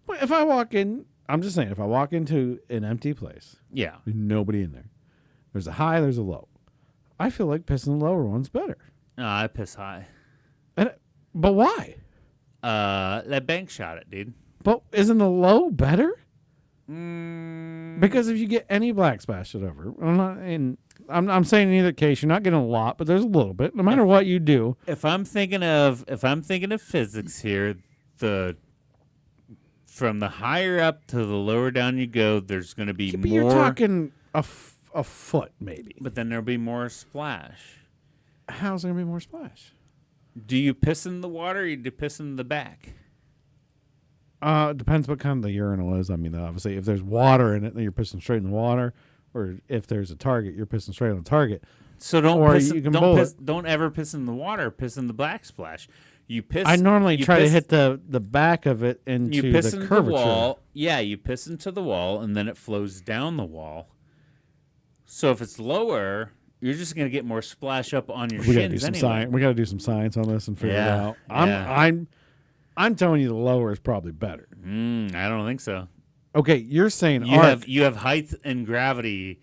But if I walk in, I'm just saying, if I walk into an empty place, Yeah. there's nobody in there. There's a high, there's a low. I feel like pissing the lower one's better. No, I piss high. But why? That bank shot it, dude. But isn't the low better? Mm, Because if you get any black splash it over, I'm saying in either case, you're not getting a lot, but there's a little bit. No matter what you do, if I'm thinking of physics here, from the higher up to the lower down you go, there's going to be but more. you're talking a foot maybe. But then there'll be more splash. How's there gonna be more splash? Do you piss in the water or do you piss in the back? It depends what kind of the urinal is. I mean, obviously, if there's water in it, then you're pissing straight in the water, or if there's a target, you're pissing straight on the target. So don't Or piss. you can bowl Don't ever piss in the water. Piss in the black splash. You piss. I normally you try piss- to hit the back of it into You piss the into curvature. the wall. Yeah, you piss into the wall, and then it flows down the wall. So if it's lower, you're just gonna get more splash up on your We gotta do shins some anyway. science. We gotta do some science on this and figure it Yeah, out. yeah. I'm telling you, the lower is probably better. I don't think so. Okay, you're saying You have height and gravity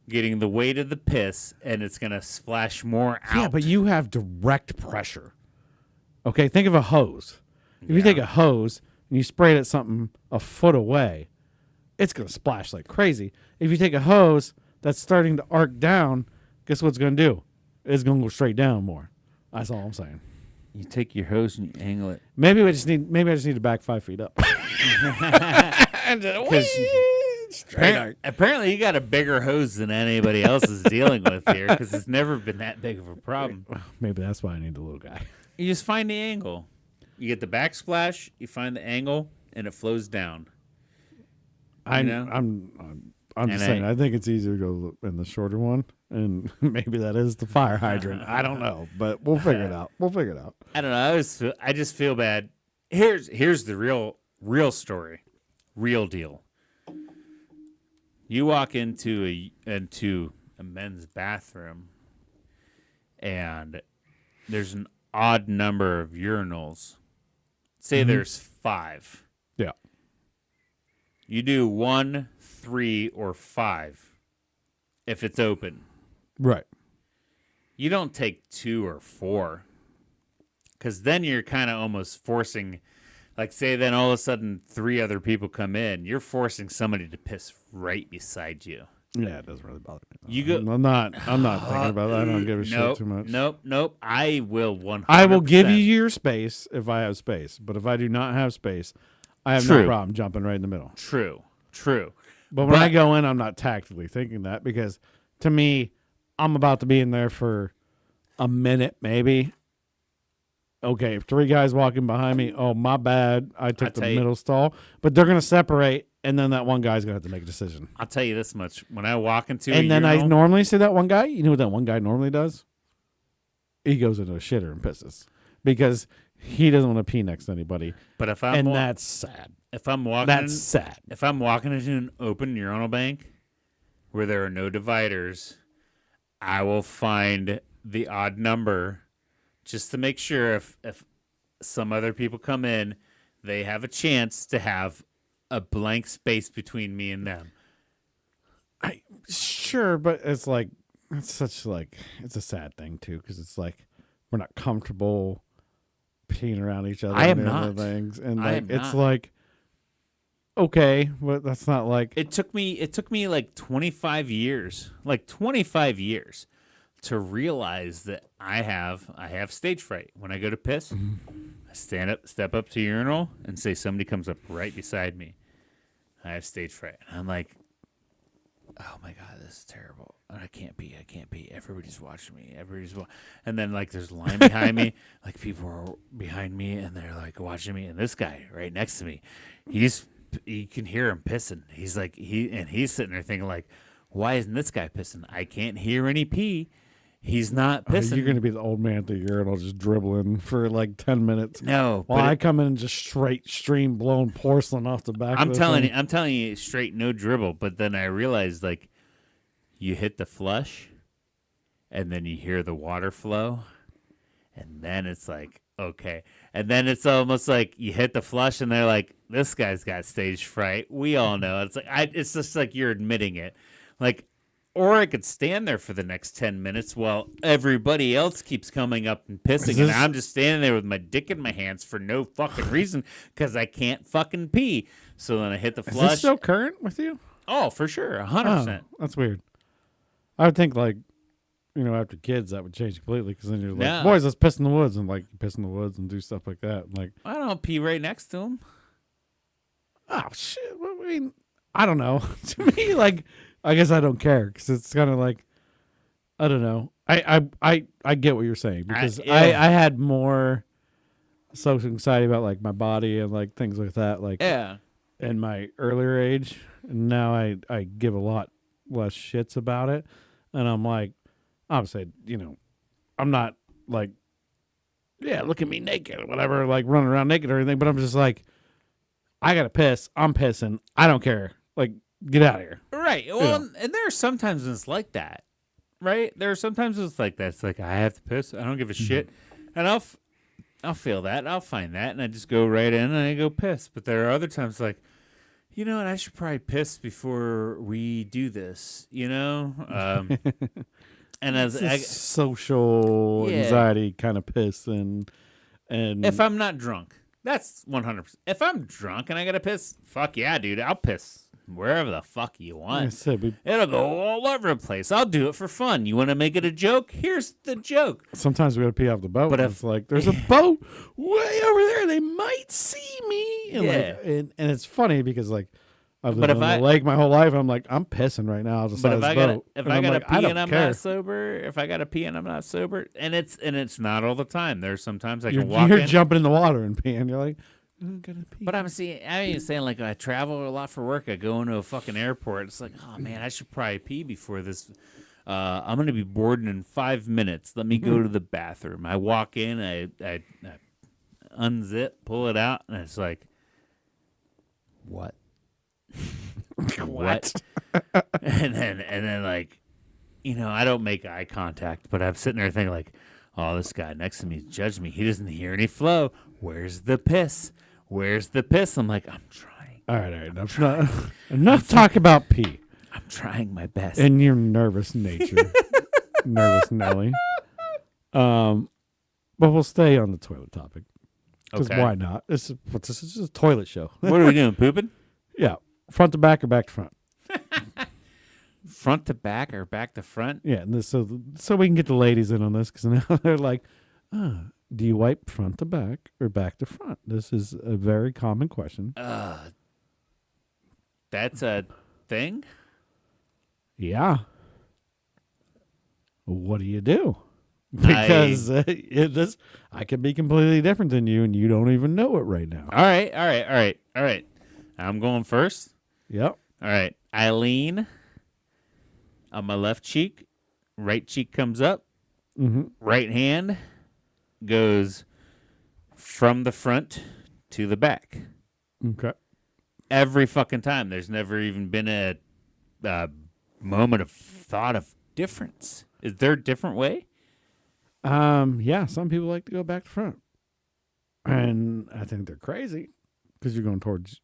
getting the weight of the piss, and it's gonna splash more out. Yeah, but you have direct pressure. Okay, think of a hose. If you Yeah. take a hose and you spray it at something a foot away, it's going to splash like crazy. If you take a hose that's starting to arc down, guess what it's going to do? It's going to go straight down more. That's all I'm saying. You take your hose and you angle it. Maybe I just need to back 5 feet up. Apparently, you got a bigger hose than anybody else is dealing with here, because it's never been that big of a problem. Maybe that's why I need the little guy. You just find the angle. You get the backsplash, you find the angle, and it flows down. I'm And just saying. I think it's easier to go in the shorter one, and maybe that is the fire hydrant. I don't know, but we'll figure it out. I don't know. I just feel bad. Here's the real story, real deal. You walk into a men's bathroom, and there's an odd number of urinals. Say there's 5. Yeah. You do 1, 3, or 5 if it's open. Right. You don't take 2 or 4, because then you're kind of almost forcing, like, say then all of a sudden 3 other people come in, you're forcing somebody to piss right beside you. Yeah, it doesn't really bother me. You go. I'm not thinking about that. I don't give a shit too much. Nope. I will 100%. I will give you your space if I have space, but if I do not have space, I have no True. problem jumping right in the middle. True. But when I go in, I'm not tactically thinking that, because to me, I'm about to be in there for a minute, maybe. Okay, 3 guys walking behind me. Oh, my bad. I took the middle stall. But they're going to separate, and then that one guy's going to have to make a decision. I'll tell you this much. When I walk into and a then urinal, I normally see that one guy. You know what that one guy normally does? He goes into a shitter and pisses. Because he doesn't want to pee next to anybody. But if I'm that's sad. If I'm walking That's sad. If I'm walking into an open urinal bank where there are no dividers, I will find the odd number just to make sure if some other people come in, they have a chance to have a blank space between me and them. Sure, but it's like it's a sad thing too because it's like we're not comfortable peeing around each other. I am not. Things and like it's like okay, but that's not like it took me like 25 years to realize that I have stage fright. When I go to piss, I step up to urinal and say somebody comes up right beside me. I have stage fright. And I'm like, oh my God, this is terrible. I can't pee. Everybody's watching me. And then like there's a line behind me. Like people are behind me and they're like watching me. And this guy right next to me, you can hear him pissing. He's like he's sitting there thinking like, why isn't this guy pissing? I can't hear any pee. He's not pissing. You're going to be the old man at the urinal just dribbling for like 10 minutes. No. While I come in and just straight stream blown porcelain off the back I'm telling you straight, no dribble. But then I realized like you hit the flush and then you hear the water flow. And then it's like, okay. And then it's almost like you hit the flush and they're like, this guy's got stage fright. We all know. It's like it's just like you're admitting it. Like, or I could stand there for the next 10 minutes while everybody else keeps coming up and pissing, and I'm just standing there with my dick in my hands for no fucking reason because I can't fucking pee. So then I hit the flush. Is this still current with you? Oh, for sure, 100%. That's weird. I would think like, after kids that would change completely because then you're like, boys, let's piss in the woods and like piss in the woods and do stuff like that. Like I don't pee right next to him. Oh shit! Well, I mean, I don't know. To me, like. I guess I don't care because it's kind of like I don't know. I get what you're saying because I had more social anxiety about like my body and like things like that like in my earlier age. And now I give a lot less shits about it, and I'm like, obviously, I'm not like, look at me naked or whatever, like running around naked or anything. But I'm just like, I gotta piss. I'm pissing. I don't care. Like. Get out of here. Right. Well, and there are sometimes when it's like that, right? There are sometimes it's like that. It's like, I have to piss. I don't give a shit. And I'll feel that. I'll find that. And I just go right in and I go piss. But there are other times like, you know what? I should probably piss before we do this, And as social anxiety kind of piss. And if I'm not drunk, that's 100%. If I'm drunk and I got to piss, fuck yeah, dude. I'll piss. Wherever the fuck you want. It'll go all over the place. I'll do it for fun. You want to make it a joke? Here's the joke. Sometimes we got to pee off the boat. But if, it's like, there's a boat way over there. They might see me. And and it's funny because, like, I've lived on the lake my whole life. I'm like, I'm pissing right now. But if I got to pee and I'm not sober, and it's not all the time. There's sometimes I can walk in. You're jumping in the water and peeing. You're like, but I'm saying like I travel a lot for work. I go into a fucking airport. It's like, oh man, I should probably pee before this. I'm gonna be boarding in 5 minutes. Let me go to the bathroom. I walk in, I unzip, pull it out, and it's like, what? What? and then like, I don't make eye contact, but I'm sitting there thinking like, oh, this guy next to me judged me. He doesn't hear any flow. Where's the piss? I'm like, I'm trying. All right. Enough talk about pee. I'm trying my best. And your nervous nature. Nervous Nelly. But we'll stay on the toilet topic. Because why not? This is a toilet show. What are we doing, pooping? Yeah. Front to back or back to front? Front to back or back to front? Yeah, and so we can get the ladies in on this because now they're like, do you wipe front to back or back to front? This is a very common question. That's a thing? Yeah. what do you do? Because I could be completely different than you, and you don't even know it right now. All right. I'm going first. Yep. All right. I lean on my left cheek. Right cheek comes up. Mm-hmm. Right hand goes from the front to the back. Okay. Every fucking time. There's never even been a moment of thought of difference. Is there a different way? Yeah, some people like to go back to front. And I think they're crazy because you're going towards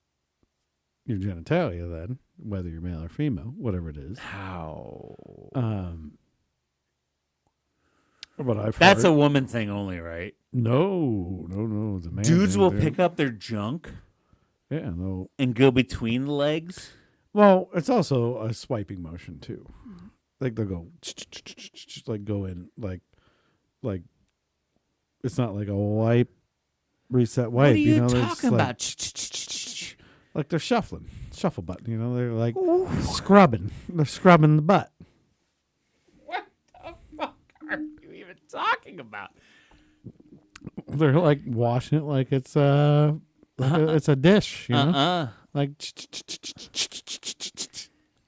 your genitalia then, whether you're male or female, whatever it is. How? But I've That's heard, a woman thing only, right? no, it's a man Dudes thing, will dude. pick up their junk Yeah, no. and go between the legs. Well, it's also a swiping motion too. Like they'll go like go in like it's not like a wipe reset wipe. What are you know, it's talking like, about? Like they're shuffle button. You know, they're like scrubbing. They're scrubbing the butt. What the fuck are you even talking about? They're like washing it like it's it's a dish. You know, like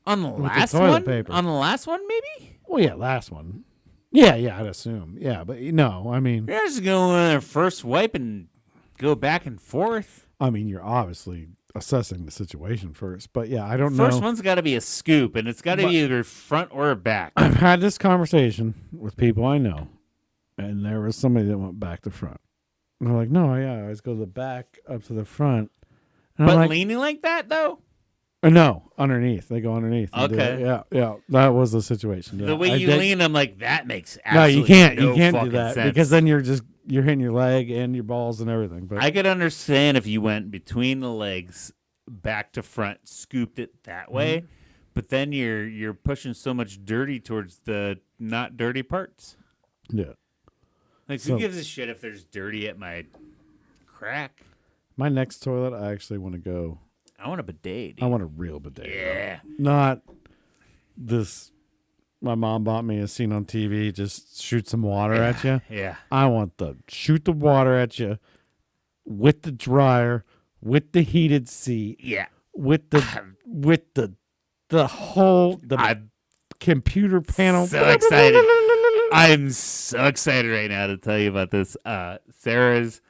on the with the last toilet one. paper. On the last one, maybe. Well, yeah, last one. Yeah, I'd assume. Yeah, but no, I mean, You're just going on their first wipe and go back and forth. you're obviously assessing the situation first. But yeah, I don't know. First one's got to be a scoop, and it's got to be either front or back. I've had this conversation with people I know, and there was somebody that went back to front. And they're like, no, yeah, I always go to the back up to the front. And But I'm like, leaning like that, though? no, underneath. They go underneath. and do Okay. it. Yeah. That was the situation. Yeah. The way you lean, I'm like, that makes No, absolutely you can't. no You can't do fucking that sense. because then you're hitting your leg and your balls and everything. But I could understand if you went between the legs, back to front, scooped it that way, Mm-hmm. but then you're pushing so much dirty towards the not dirty parts. yeah, Like, So- who gives a shit if there's dirty at my crack? my next toilet, I actually want to go. I want a bidet. Dude. I want a real bidet. Yeah. Not this. My mom bought me a scene on TV. Just shoot some water at you. Yeah. I want the shoot the water at you with the dryer, with the heated seat, Yeah. with the whole I'm computer panel. so excited. I'm so excited right now to tell you about this. Sarah's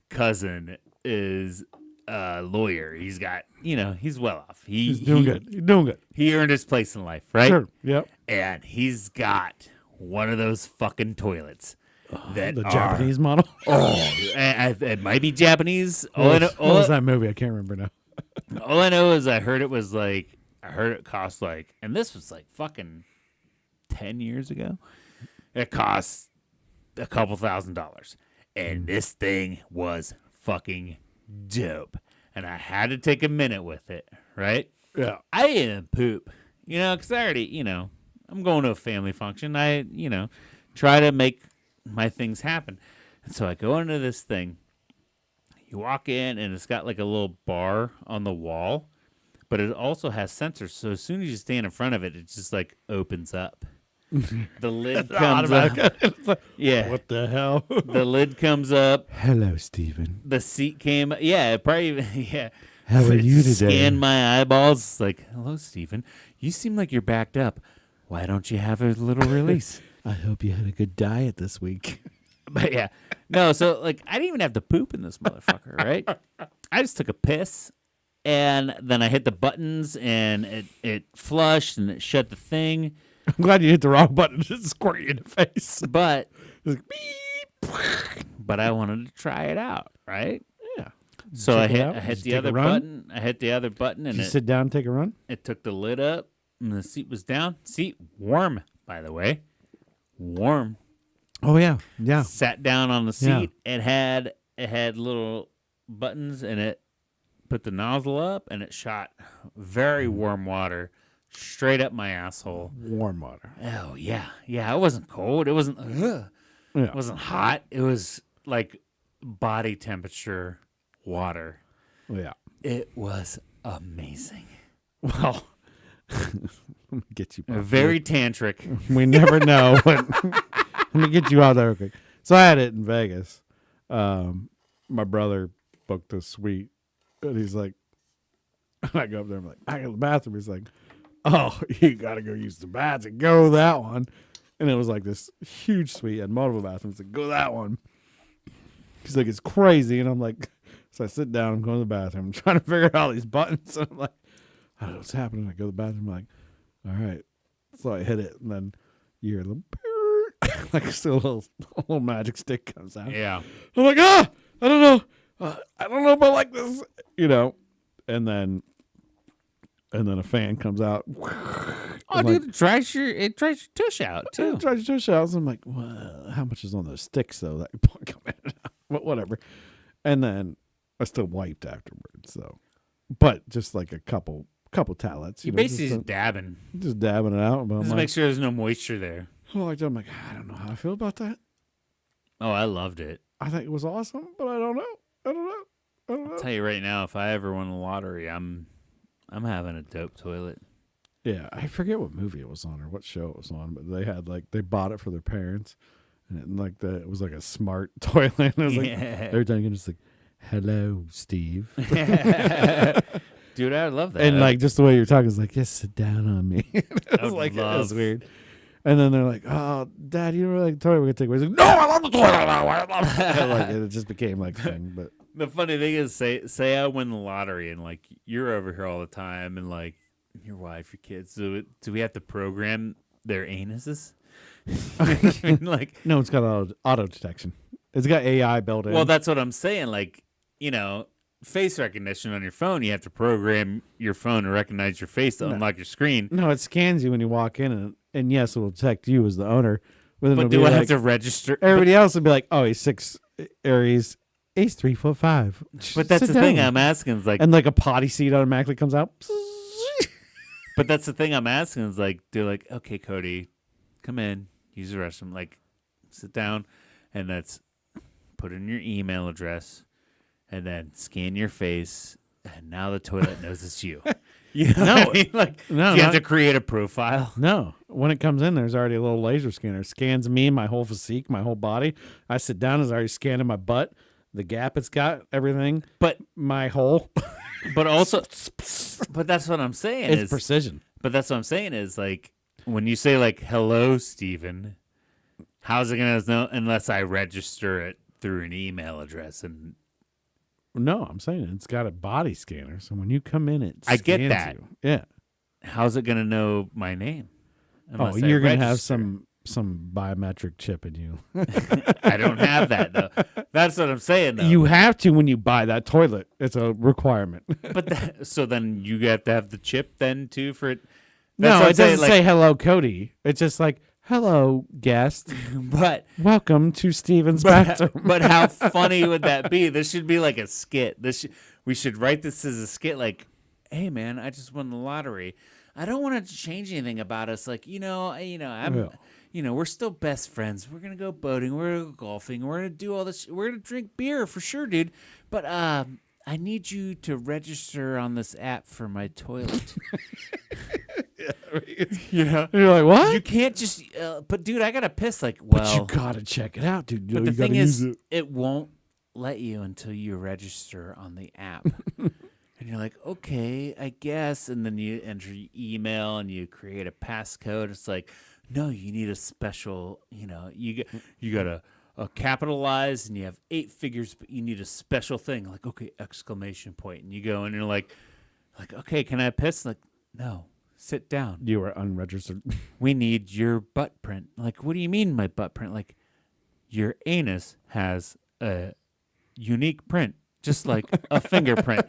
cousin is a lawyer. He's got, he's well off. He's doing good. He's doing good. He earned his place in life, right? Sure. Yep. And he's got one of those fucking toilets that The are, Japanese model. it might be Japanese. What was that movie? I can't remember now. All I know is I heard it cost like, and this was like fucking 10 years ago. It cost a couple $1,000s. And this thing was fucking dope. And I had to take a minute with it, right? Yeah. I didn't poop, because I already, I'm going to a family function. I, try to make my things happen. And so I go into this thing. You walk in, and it's got like a little bar on the wall, but it also has sensors. So as soon as you stand in front of it, it just like opens up. The lid comes up. Yeah. What the hell? The lid comes up. Hello, Stephen. The seat came. Yeah, it probably. Yeah. How are you today? Scanned my eyeballs. It's like, hello, Stephen. You seem like you're backed up. Why don't you have a little release? I hope you had a good diet this week. But yeah, no. So like, I didn't even have to poop in this motherfucker, right? I just took a piss, and then I hit the buttons, and it flushed, and it shut the thing. I'm glad you hit the wrong button. Just squirt you in the face. But It's like, beep. but I wanted to try it out, right? Yeah. So Check I it hit out. I Did hit you the take a other run? button. I hit the other button, and Did you it sit down and take a run? took the lid up, and the seat was down. Seat warm, by the way, warm. Oh, yeah. Yeah. Sat down on the Yeah. seat. It had little buttons, and it put the nozzle up, and it shot very warm water straight up my asshole. Warm water. Oh yeah. It wasn't cold. It wasn't. Yeah. It wasn't hot. It was like body temperature water. Yeah. It was amazing. Well, Let me get you. Very tantric. We never know. Let me get you out there real quick. So I had it in Vegas. My brother booked a suite, and he's like, I go up there, I'm like, I go to the bathroom. He's like, oh, you got to go use the bathroom. Go to that one. And it was like this huge suite and multiple bathrooms. Like, go to that one. He's like, it's crazy. And I'm like, so I sit down, I'm going to the bathroom, I'm trying to figure out all these buttons. And I'm like, I don't know what's happening. I go to the bathroom, I'm like, all right. So I hit it, and then you hear a little, like still a little magic stick comes out. Yeah. I'm like, I don't know. I don't know if I like this, and then a fan comes out. Oh, dude, it dries your tush out too. It dries your tush out. So I'm like, well, how much is on those sticks though? That come in and out. But whatever. And then I still wiped afterwards. So, but just like a couple towelettes. You basically just dabbing. Just dabbing it out. But Just make sure there's no moisture there. I'm like, I don't know how I feel about that. Oh, I loved it. I think it was awesome, but I don't know. I'll tell you right now, if I ever win the lottery, I'm having a dope toilet. Yeah, I forget what movie it was on or what show it was on, but they bought it for their parents, and it was like a smart toilet. And it was like every time you're just like, "Hello, Steve." Dude, I love that. And like just the way you're talking is like, "Yes, sit down on me." It was like it was weird. And then they're like, "Oh, Dad, you don't really like the toilet? We're gonna take away." He's like, "No, I love the toilet. I love it." Like it just became like a thing. But the funny thing is, say I win the lottery and like you're over here all the time, and like your wife, your kids. Do we have to program their anuses? Like, no, it's got auto detection. It's got AI built in. Well, that's what I'm saying. Like, face recognition on your phone. You have to program your phone to recognize your face to unlock your screen. No, it scans you when you walk in, and yes, it will detect you as the owner. But do I have to register? Everybody else would be like, "Oh, he's 6 Aries. He's 3'5". But that's the thing I'm asking. Is like, and like a potty seat automatically comes out. But that's the thing I'm asking. Is like, they're like, okay, Cody, come in, use the restroom. Like, sit down, and that's put in your email address, and then scan your face, and now the toilet knows it's you. You know what I mean? Like, no, you have to create a profile. No, when it comes in, there's already a little laser scanner. It scans me, my whole physique, my whole body. I sit down, it's already scanning my butt, the gap it's got, everything. But my hole. But also, but that's what I'm saying. It's precision. But that's what I'm saying is like when you say like, "Hello, Steven," how's it gonna know unless I register it through an email address? And no, I'm saying it's got a body scanner, so when you come in, it I get scans that. you. Yeah. How's it gonna know my name? Oh, you're gonna have some biometric chip in you. I don't have that though. That's what I'm saying though. You have to when you buy that toilet. It's a requirement. But so then you have to have the chip then too for it. No, it doesn't say hello, Cody. It's just like, hello, guest. But welcome to Steven's bathroom. But how funny would that be? This should be like a skit. We should write this as a skit. Like, hey man, I just won the lottery. I don't want to change anything about us. Like, we're still best friends. We're gonna go boating. We're gonna go golfing. We're gonna do all this. We're gonna drink beer for sure, dude. But I need you to register on this app for my toilet. You're like, what? You can't just. But dude, I gotta piss. Like, well, but you gotta check it out, dude. But the thing is, it won't let you until you register on the app. And you're like, okay, I guess. And then you enter your email and you create a passcode. It's like, no, you need a special, you got a capitalized and you have 8 figures, but you need a special thing. Like, okay, exclamation point. And you go and you're like, okay, can I piss? Like, no, sit down. You are unregistered. We need your butt print. Like, what do you mean my butt print? Like, your anus has a unique print. Just like a fingerprint.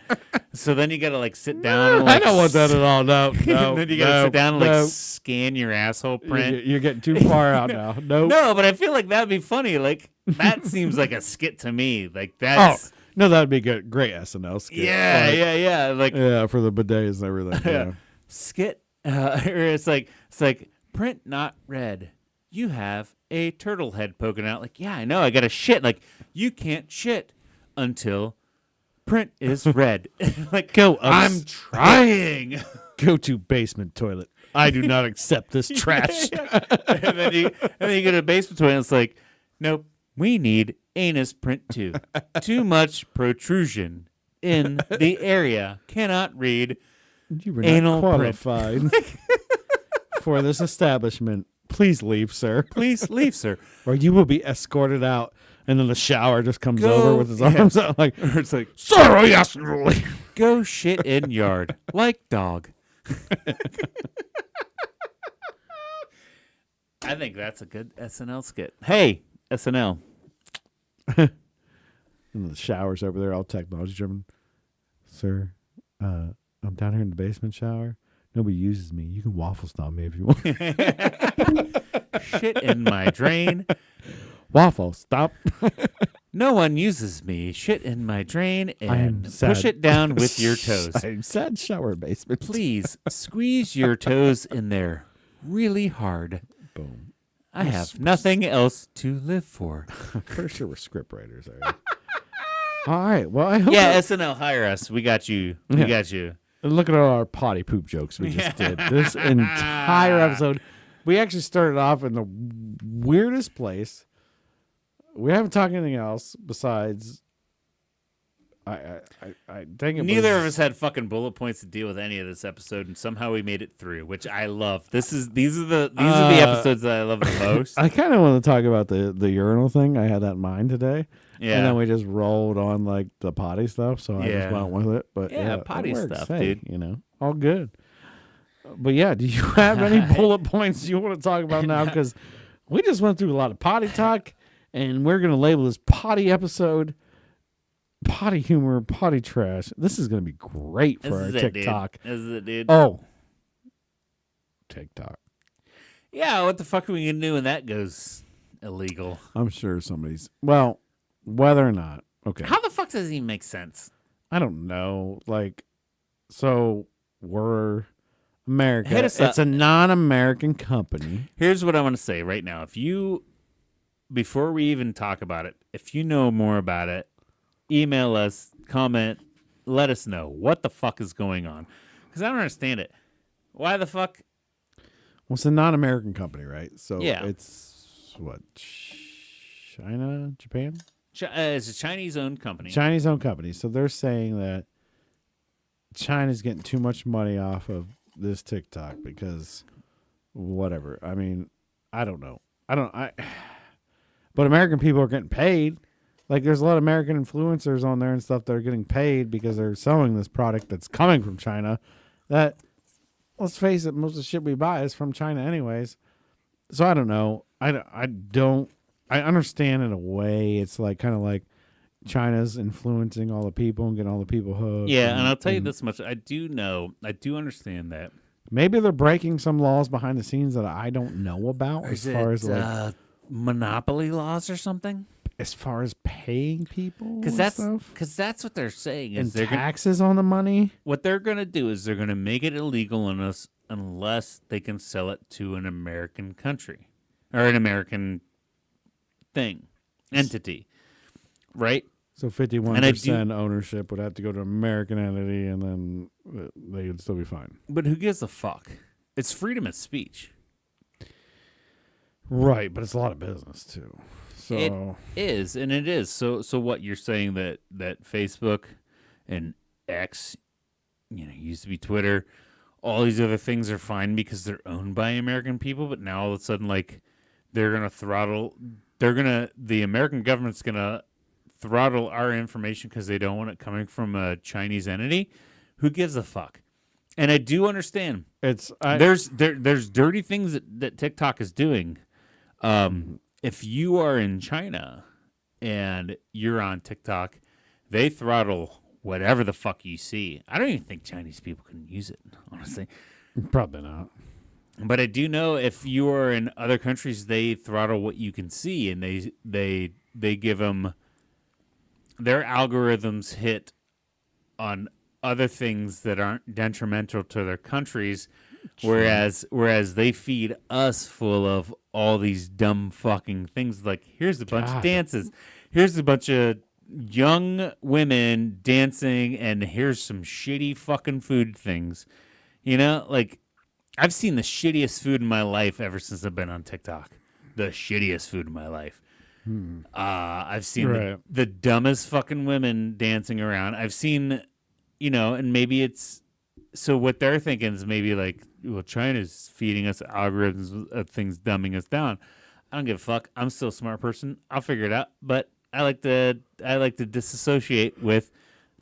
So then you got to like sit down. And, like, I don't want that at all. No. Then you got to sit down and like scan your asshole print. You're getting too far out now. No, but I feel like that'd be funny. Like that seems like a skit to me. Like that's. Oh, no, that'd be good. Great SNL skit. Yeah. Like for the bidets and everything. Yeah. Skit. Or it's like print not read. You have a turtle head poking out. Like, yeah, I know. I got to shit. Like you can't shit until print is red. Like, I'm trying. Go to basement toilet. I do not accept this trash. and then you go to the basement toilet and it's like, nope, we need anus print too. Too much protrusion in the area. Cannot read. You were Anal not qualified for this establishment. Please leave, sir. Please leave, sir. Or you will be escorted out. And then the shower just comes over with his arms out like, Or it's like, sir, I asked you to leave. go shit in yard like dog. I think that's a good SNL skit. Hey, SNL. And the shower's over there, all technology driven. Sir, I'm down here in the basement shower. Nobody uses me. You can waffle stomp me if you want. Shit in my drain. Waffle, stop. No one uses me. Shit in my drain and sad. push it down with your toes. I'm sad shower basement. Please squeeze your toes in there really hard. Boom. I have nothing else to live for. I'm pretty sure we're script writers. All right. Well, I hope. Yeah, SNL, hire us. We got you. We Yeah. got you. Look at all our potty poop jokes we just did. This entire episode, we actually started off in the weirdest place. We haven't talked anything else besides. I think it Neither was, of us had fucking bullet points to deal with any of this episode, and somehow we made it through, which I love. These are the episodes that I love the most. I kind of want to talk about the urinal thing. I had that in mind today. Yeah. And then we just rolled on like the potty stuff, so I just Yeah. went with it. But Yeah, it potty works. stuff, Hey, dude. You know, all good. But yeah, do you have any bullet points you want to talk about now? Because we just went through a lot of potty talk, and we're gonna label this potty episode potty humor, potty trash. This is gonna be great for our TikTok. This is it, dude. Oh, TikTok. Yeah, what the fuck are we gonna do when that goes illegal? I'm sure somebody's whether or not. Okay. How the fuck does it even make sense? I don't know. Like, so we're America. Hit us It's up. a non-American company. Here's what I want to say right now. Before we even talk about it, if you know more about it, email us, comment, let us know what the fuck is going on. Because I don't understand it. Why the fuck? Well, it's a non-American company, right? So Yeah. it's what? China, Japan? It's a Chinese-owned company. Chinese-owned company. So they're saying that China's getting too much money off of this TikTok because whatever. I mean, I don't know. But American people are getting paid. Like, there's a lot of American influencers on there and stuff that are getting paid because they're selling this product that's coming from China. That, let's face it, most of the shit we buy is from China anyways. So I don't know. I understand in a way. It's like kind of like China's influencing all the people and getting all the people hooked. Yeah, and I'll tell you this much. I do understand that. Maybe they're breaking some laws behind the scenes that I don't know about as far as like monopoly laws or something. as far as paying people Because and that's what they're saying. and Is they're taxes on the money. what they're going to do is they're going to make it illegal on us unless they can sell it to an American country or an American entity, right? So 51% ownership would have to go to an American entity, and then they would still be fine. But who gives a fuck? It's freedom of speech. Right, but it's a lot of business too. So It is, and it is. So what you're saying that Facebook and X, used to be Twitter, all these other things are fine because they're owned by American people, but now all of a sudden, like, the American government's gonna throttle our information because they don't want it coming from a Chinese entity. Who gives a fuck? And I do understand. There's dirty things that TikTok is doing. If you are in China and you're on TikTok, they throttle whatever the fuck you see. I don't even think Chinese people can use it, honestly. probably not. But I do know if you are in other countries, they throttle what you can see, and they give them their algorithms hit on other things that aren't detrimental to their countries. Whereas they feed us full of all these dumb fucking things. Like, here's a bunch of dances. Here's a bunch of young women dancing, and here's some shitty fucking food things. You know, like I've seen the shittiest food in my life ever since I've been on TikTok. The shittiest food in my life. I've seen Right. the dumbest fucking women dancing around. I've seen, and maybe it's so what they're thinking is maybe like, well, China's feeding us algorithms of things dumbing us down. I don't give a fuck. I'm still a smart person. I'll figure it out. But I like to disassociate with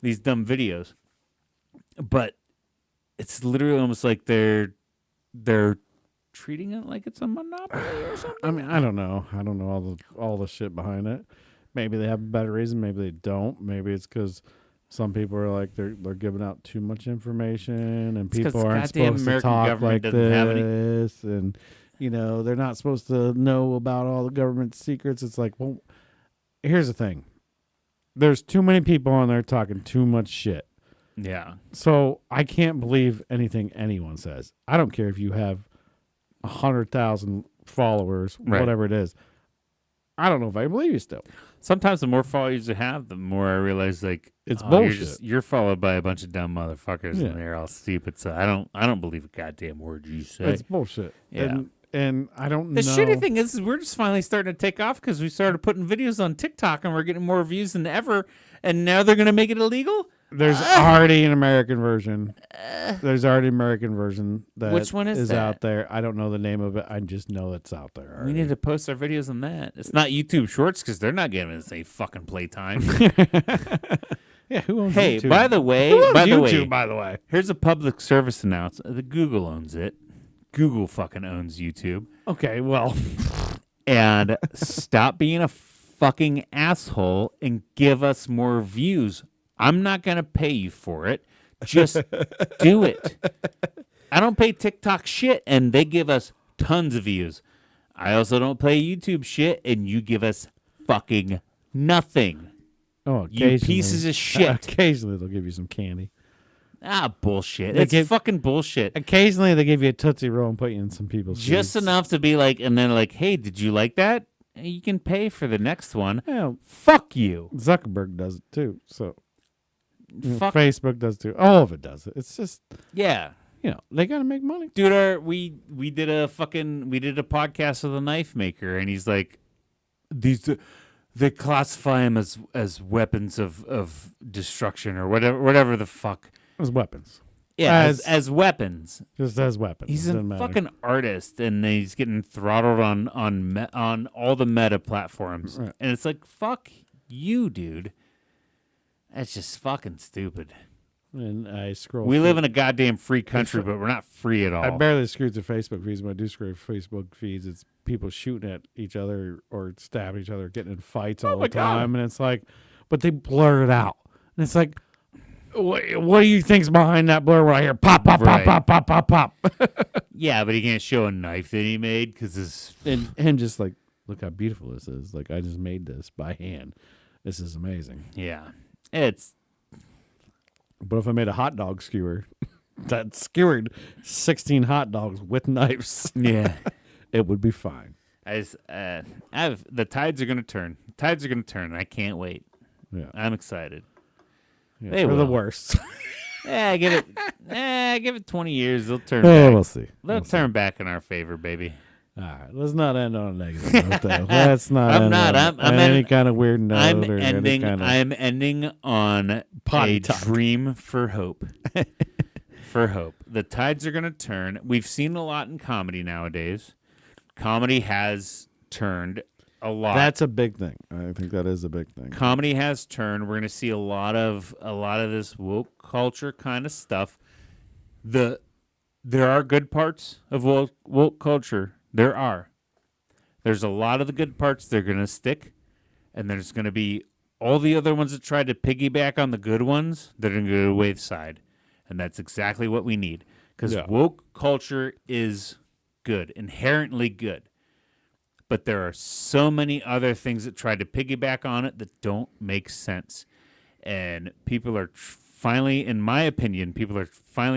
these dumb videos. But it's literally almost like they're treating it like it's a monopoly or something. I mean, I don't know. I don't know all the shit behind it. Maybe they have a better reason. Maybe they don't. Maybe it's because some people are like they're giving out too much information, and people aren't supposed to talk like this, and they're not supposed to know about all the government secrets. It's like, well, here's the thing: there's too many people on there talking too much shit. Yeah. So I can't believe anything anyone says. I don't care if you have 100,000 followers, right. Whatever it is. I don't know if I believe you still. Sometimes the more followers you have, the more I realize like it's bullshit. You're followed by a bunch of dumb motherfuckers and they're all stupid. So I don't believe a goddamn word you say. It's bullshit. Yeah. And I don't know. The shitty thing is we're just finally starting to take off because we started putting videos on TikTok and we're getting more views than ever. And now they're going to make it illegal? There's already an American version. There's already an American version that which one is that? Out there. I don't know the name of it. I just know it's out there already. We need to post our videos on that. It's not YouTube Shorts because they're not giving us any fucking playtime. Yeah, who owns YouTube? By the way, here's a public service announcement. The Google owns it. Google fucking owns YouTube. Okay, well. And stop being a fucking asshole and give us more views. I'm not going to pay you for it. Just do it. I don't pay TikTok shit, and they give us tons of views. I also don't pay YouTube shit, and you give us fucking nothing. Oh, you pieces of shit. Occasionally, they'll give you some candy. Bullshit. It's fucking bullshit. Occasionally, they give you a Tootsie Roll and put you in some people's just seats. Enough to be like, and then like, hey, did you like that? You can pay for the next one. Yeah, fuck you. Zuckerberg does it too, so... Facebook does too. All of it does it. It's just they gotta make money, dude. We did a podcast with a knife maker, and he's like, they classify them as weapons of destruction or whatever the fuck. As weapons. Yeah, as weapons. Just as weapons. He's a fucking artist, and he's getting throttled on all the meta platforms, right. And it's like, fuck you, dude. That's just fucking stupid. And I scroll. We live in a goddamn free country, but we're not free at all. I barely screw through Facebook feeds. When I do screw Facebook feeds, it's people shooting at each other or stabbing each other, getting in fights all the time. And it's like, but they blur it out. And it's like, what do you think's behind that blur where I hear pop, pop, right. pop, pop, pop, pop, pop? Yeah, but he can't show a knife that he made because it's... And him just like, look how beautiful this is. Like, I just made this by hand. This is amazing. Yeah. But if I made a hot dog skewer that skewered 16 hot dogs with knives, it would be fine. The tides are going to turn. Tides are going to turn. I can't wait. Yeah, I'm excited. Yeah, they were the worst. Give it 20 years. They'll turn. We'll see. They'll turn back in our favor, baby. All right, let's not end on a negative note, though. Let's not. I'm any kind of weird note. I'm ending on a dream for hope. For hope, the tides are going to turn. We've seen a lot in comedy nowadays. Comedy has turned a lot. That's a big thing. I think that is a big thing. Comedy has turned. We're going to see a lot of this woke culture kind of stuff. There are good parts of woke culture. There's a lot of the good parts they're going to stick, and there's going to be all the other ones that try to piggyback on the good ones that are going to go to the wayside. And that's exactly what we need. Because woke culture is good, inherently good. But there are so many other things that try to piggyback on it that don't make sense. And people are finally, in my opinion,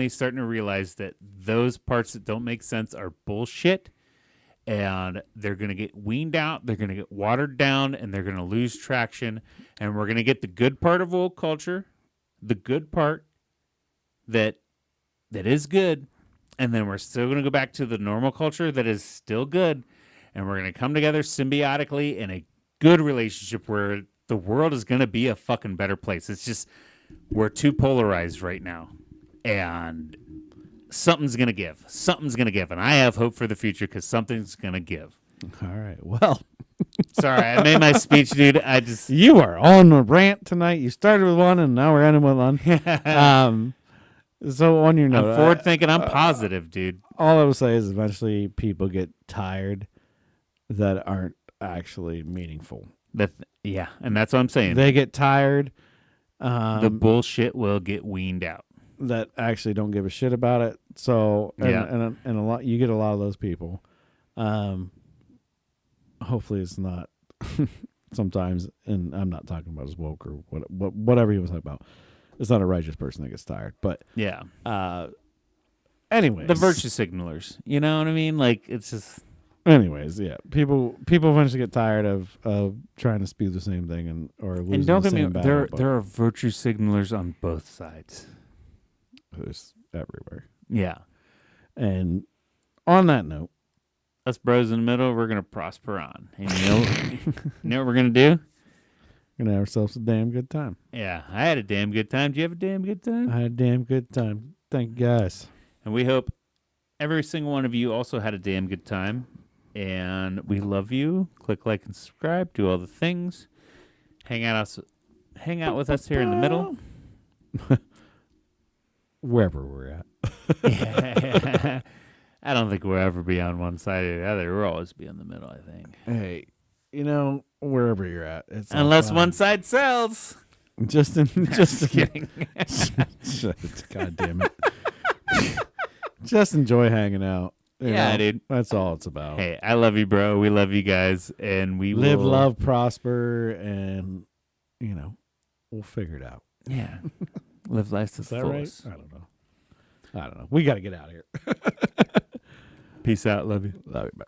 starting to realize that those parts that don't make sense are bullshit. And they're going to get weaned out, they're going to get watered down, and they're going to lose traction. And we're going to get the good part of woke culture, the good part that is good, and then we're still going to go back to the normal culture that is still good, and we're going to come together symbiotically in a good relationship where the world is going to be a fucking better place. It's just we're too polarized right now, and something's going to give. Something's going to give, and I have hope for the future because something's going to give. All right. Well, sorry, I made my speech, dude. You are on a rant tonight. You started with one, and now we're ending with one. So on your note, I'm forward thinking. I'm positive, dude. All I will say is eventually people get tired that aren't actually meaningful. Yeah, and that's what I'm saying. They get tired. The bullshit will get weaned out. That actually don't give a shit about it. So and a lot, you get a lot of those people. Hopefully it's not sometimes, and I'm not talking about as woke or whatever he was talking about. It's not a righteous person that gets tired, but yeah. Anyways, the virtue signalers, you know what I mean? Like it's just. Anyways, yeah, people eventually get tired of trying to spew the same thing or losing and don't the get me same battle. There are virtue signalers on both sides. There's everywhere. Yeah. And on that note, us bros in the middle, we're gonna prosper on. And you know what we're gonna do? Gonna have ourselves a damn good time. Yeah, I had a damn good time. Did you have a damn good time? I had a damn good time. Thank you guys. And we hope every single one of you also had a damn good time. And we love you. Click like and subscribe. Do all the things. Hang out with us here in the middle. Wherever we're at. I don't think we'll ever be on one side or the other. We'll always be in the middle, I think. Hey, wherever you're at. It's unless one side sells. Just kidding. God damn it. Just enjoy hanging out. Yeah, dude. That's all it's about. Hey, I love you, bro. We love you guys. And we live, love, prosper, and, we'll figure it out. Yeah. Live life to the fullest. Right? I don't know. We got to get out of here. Peace out. Love you. Love you. Bye.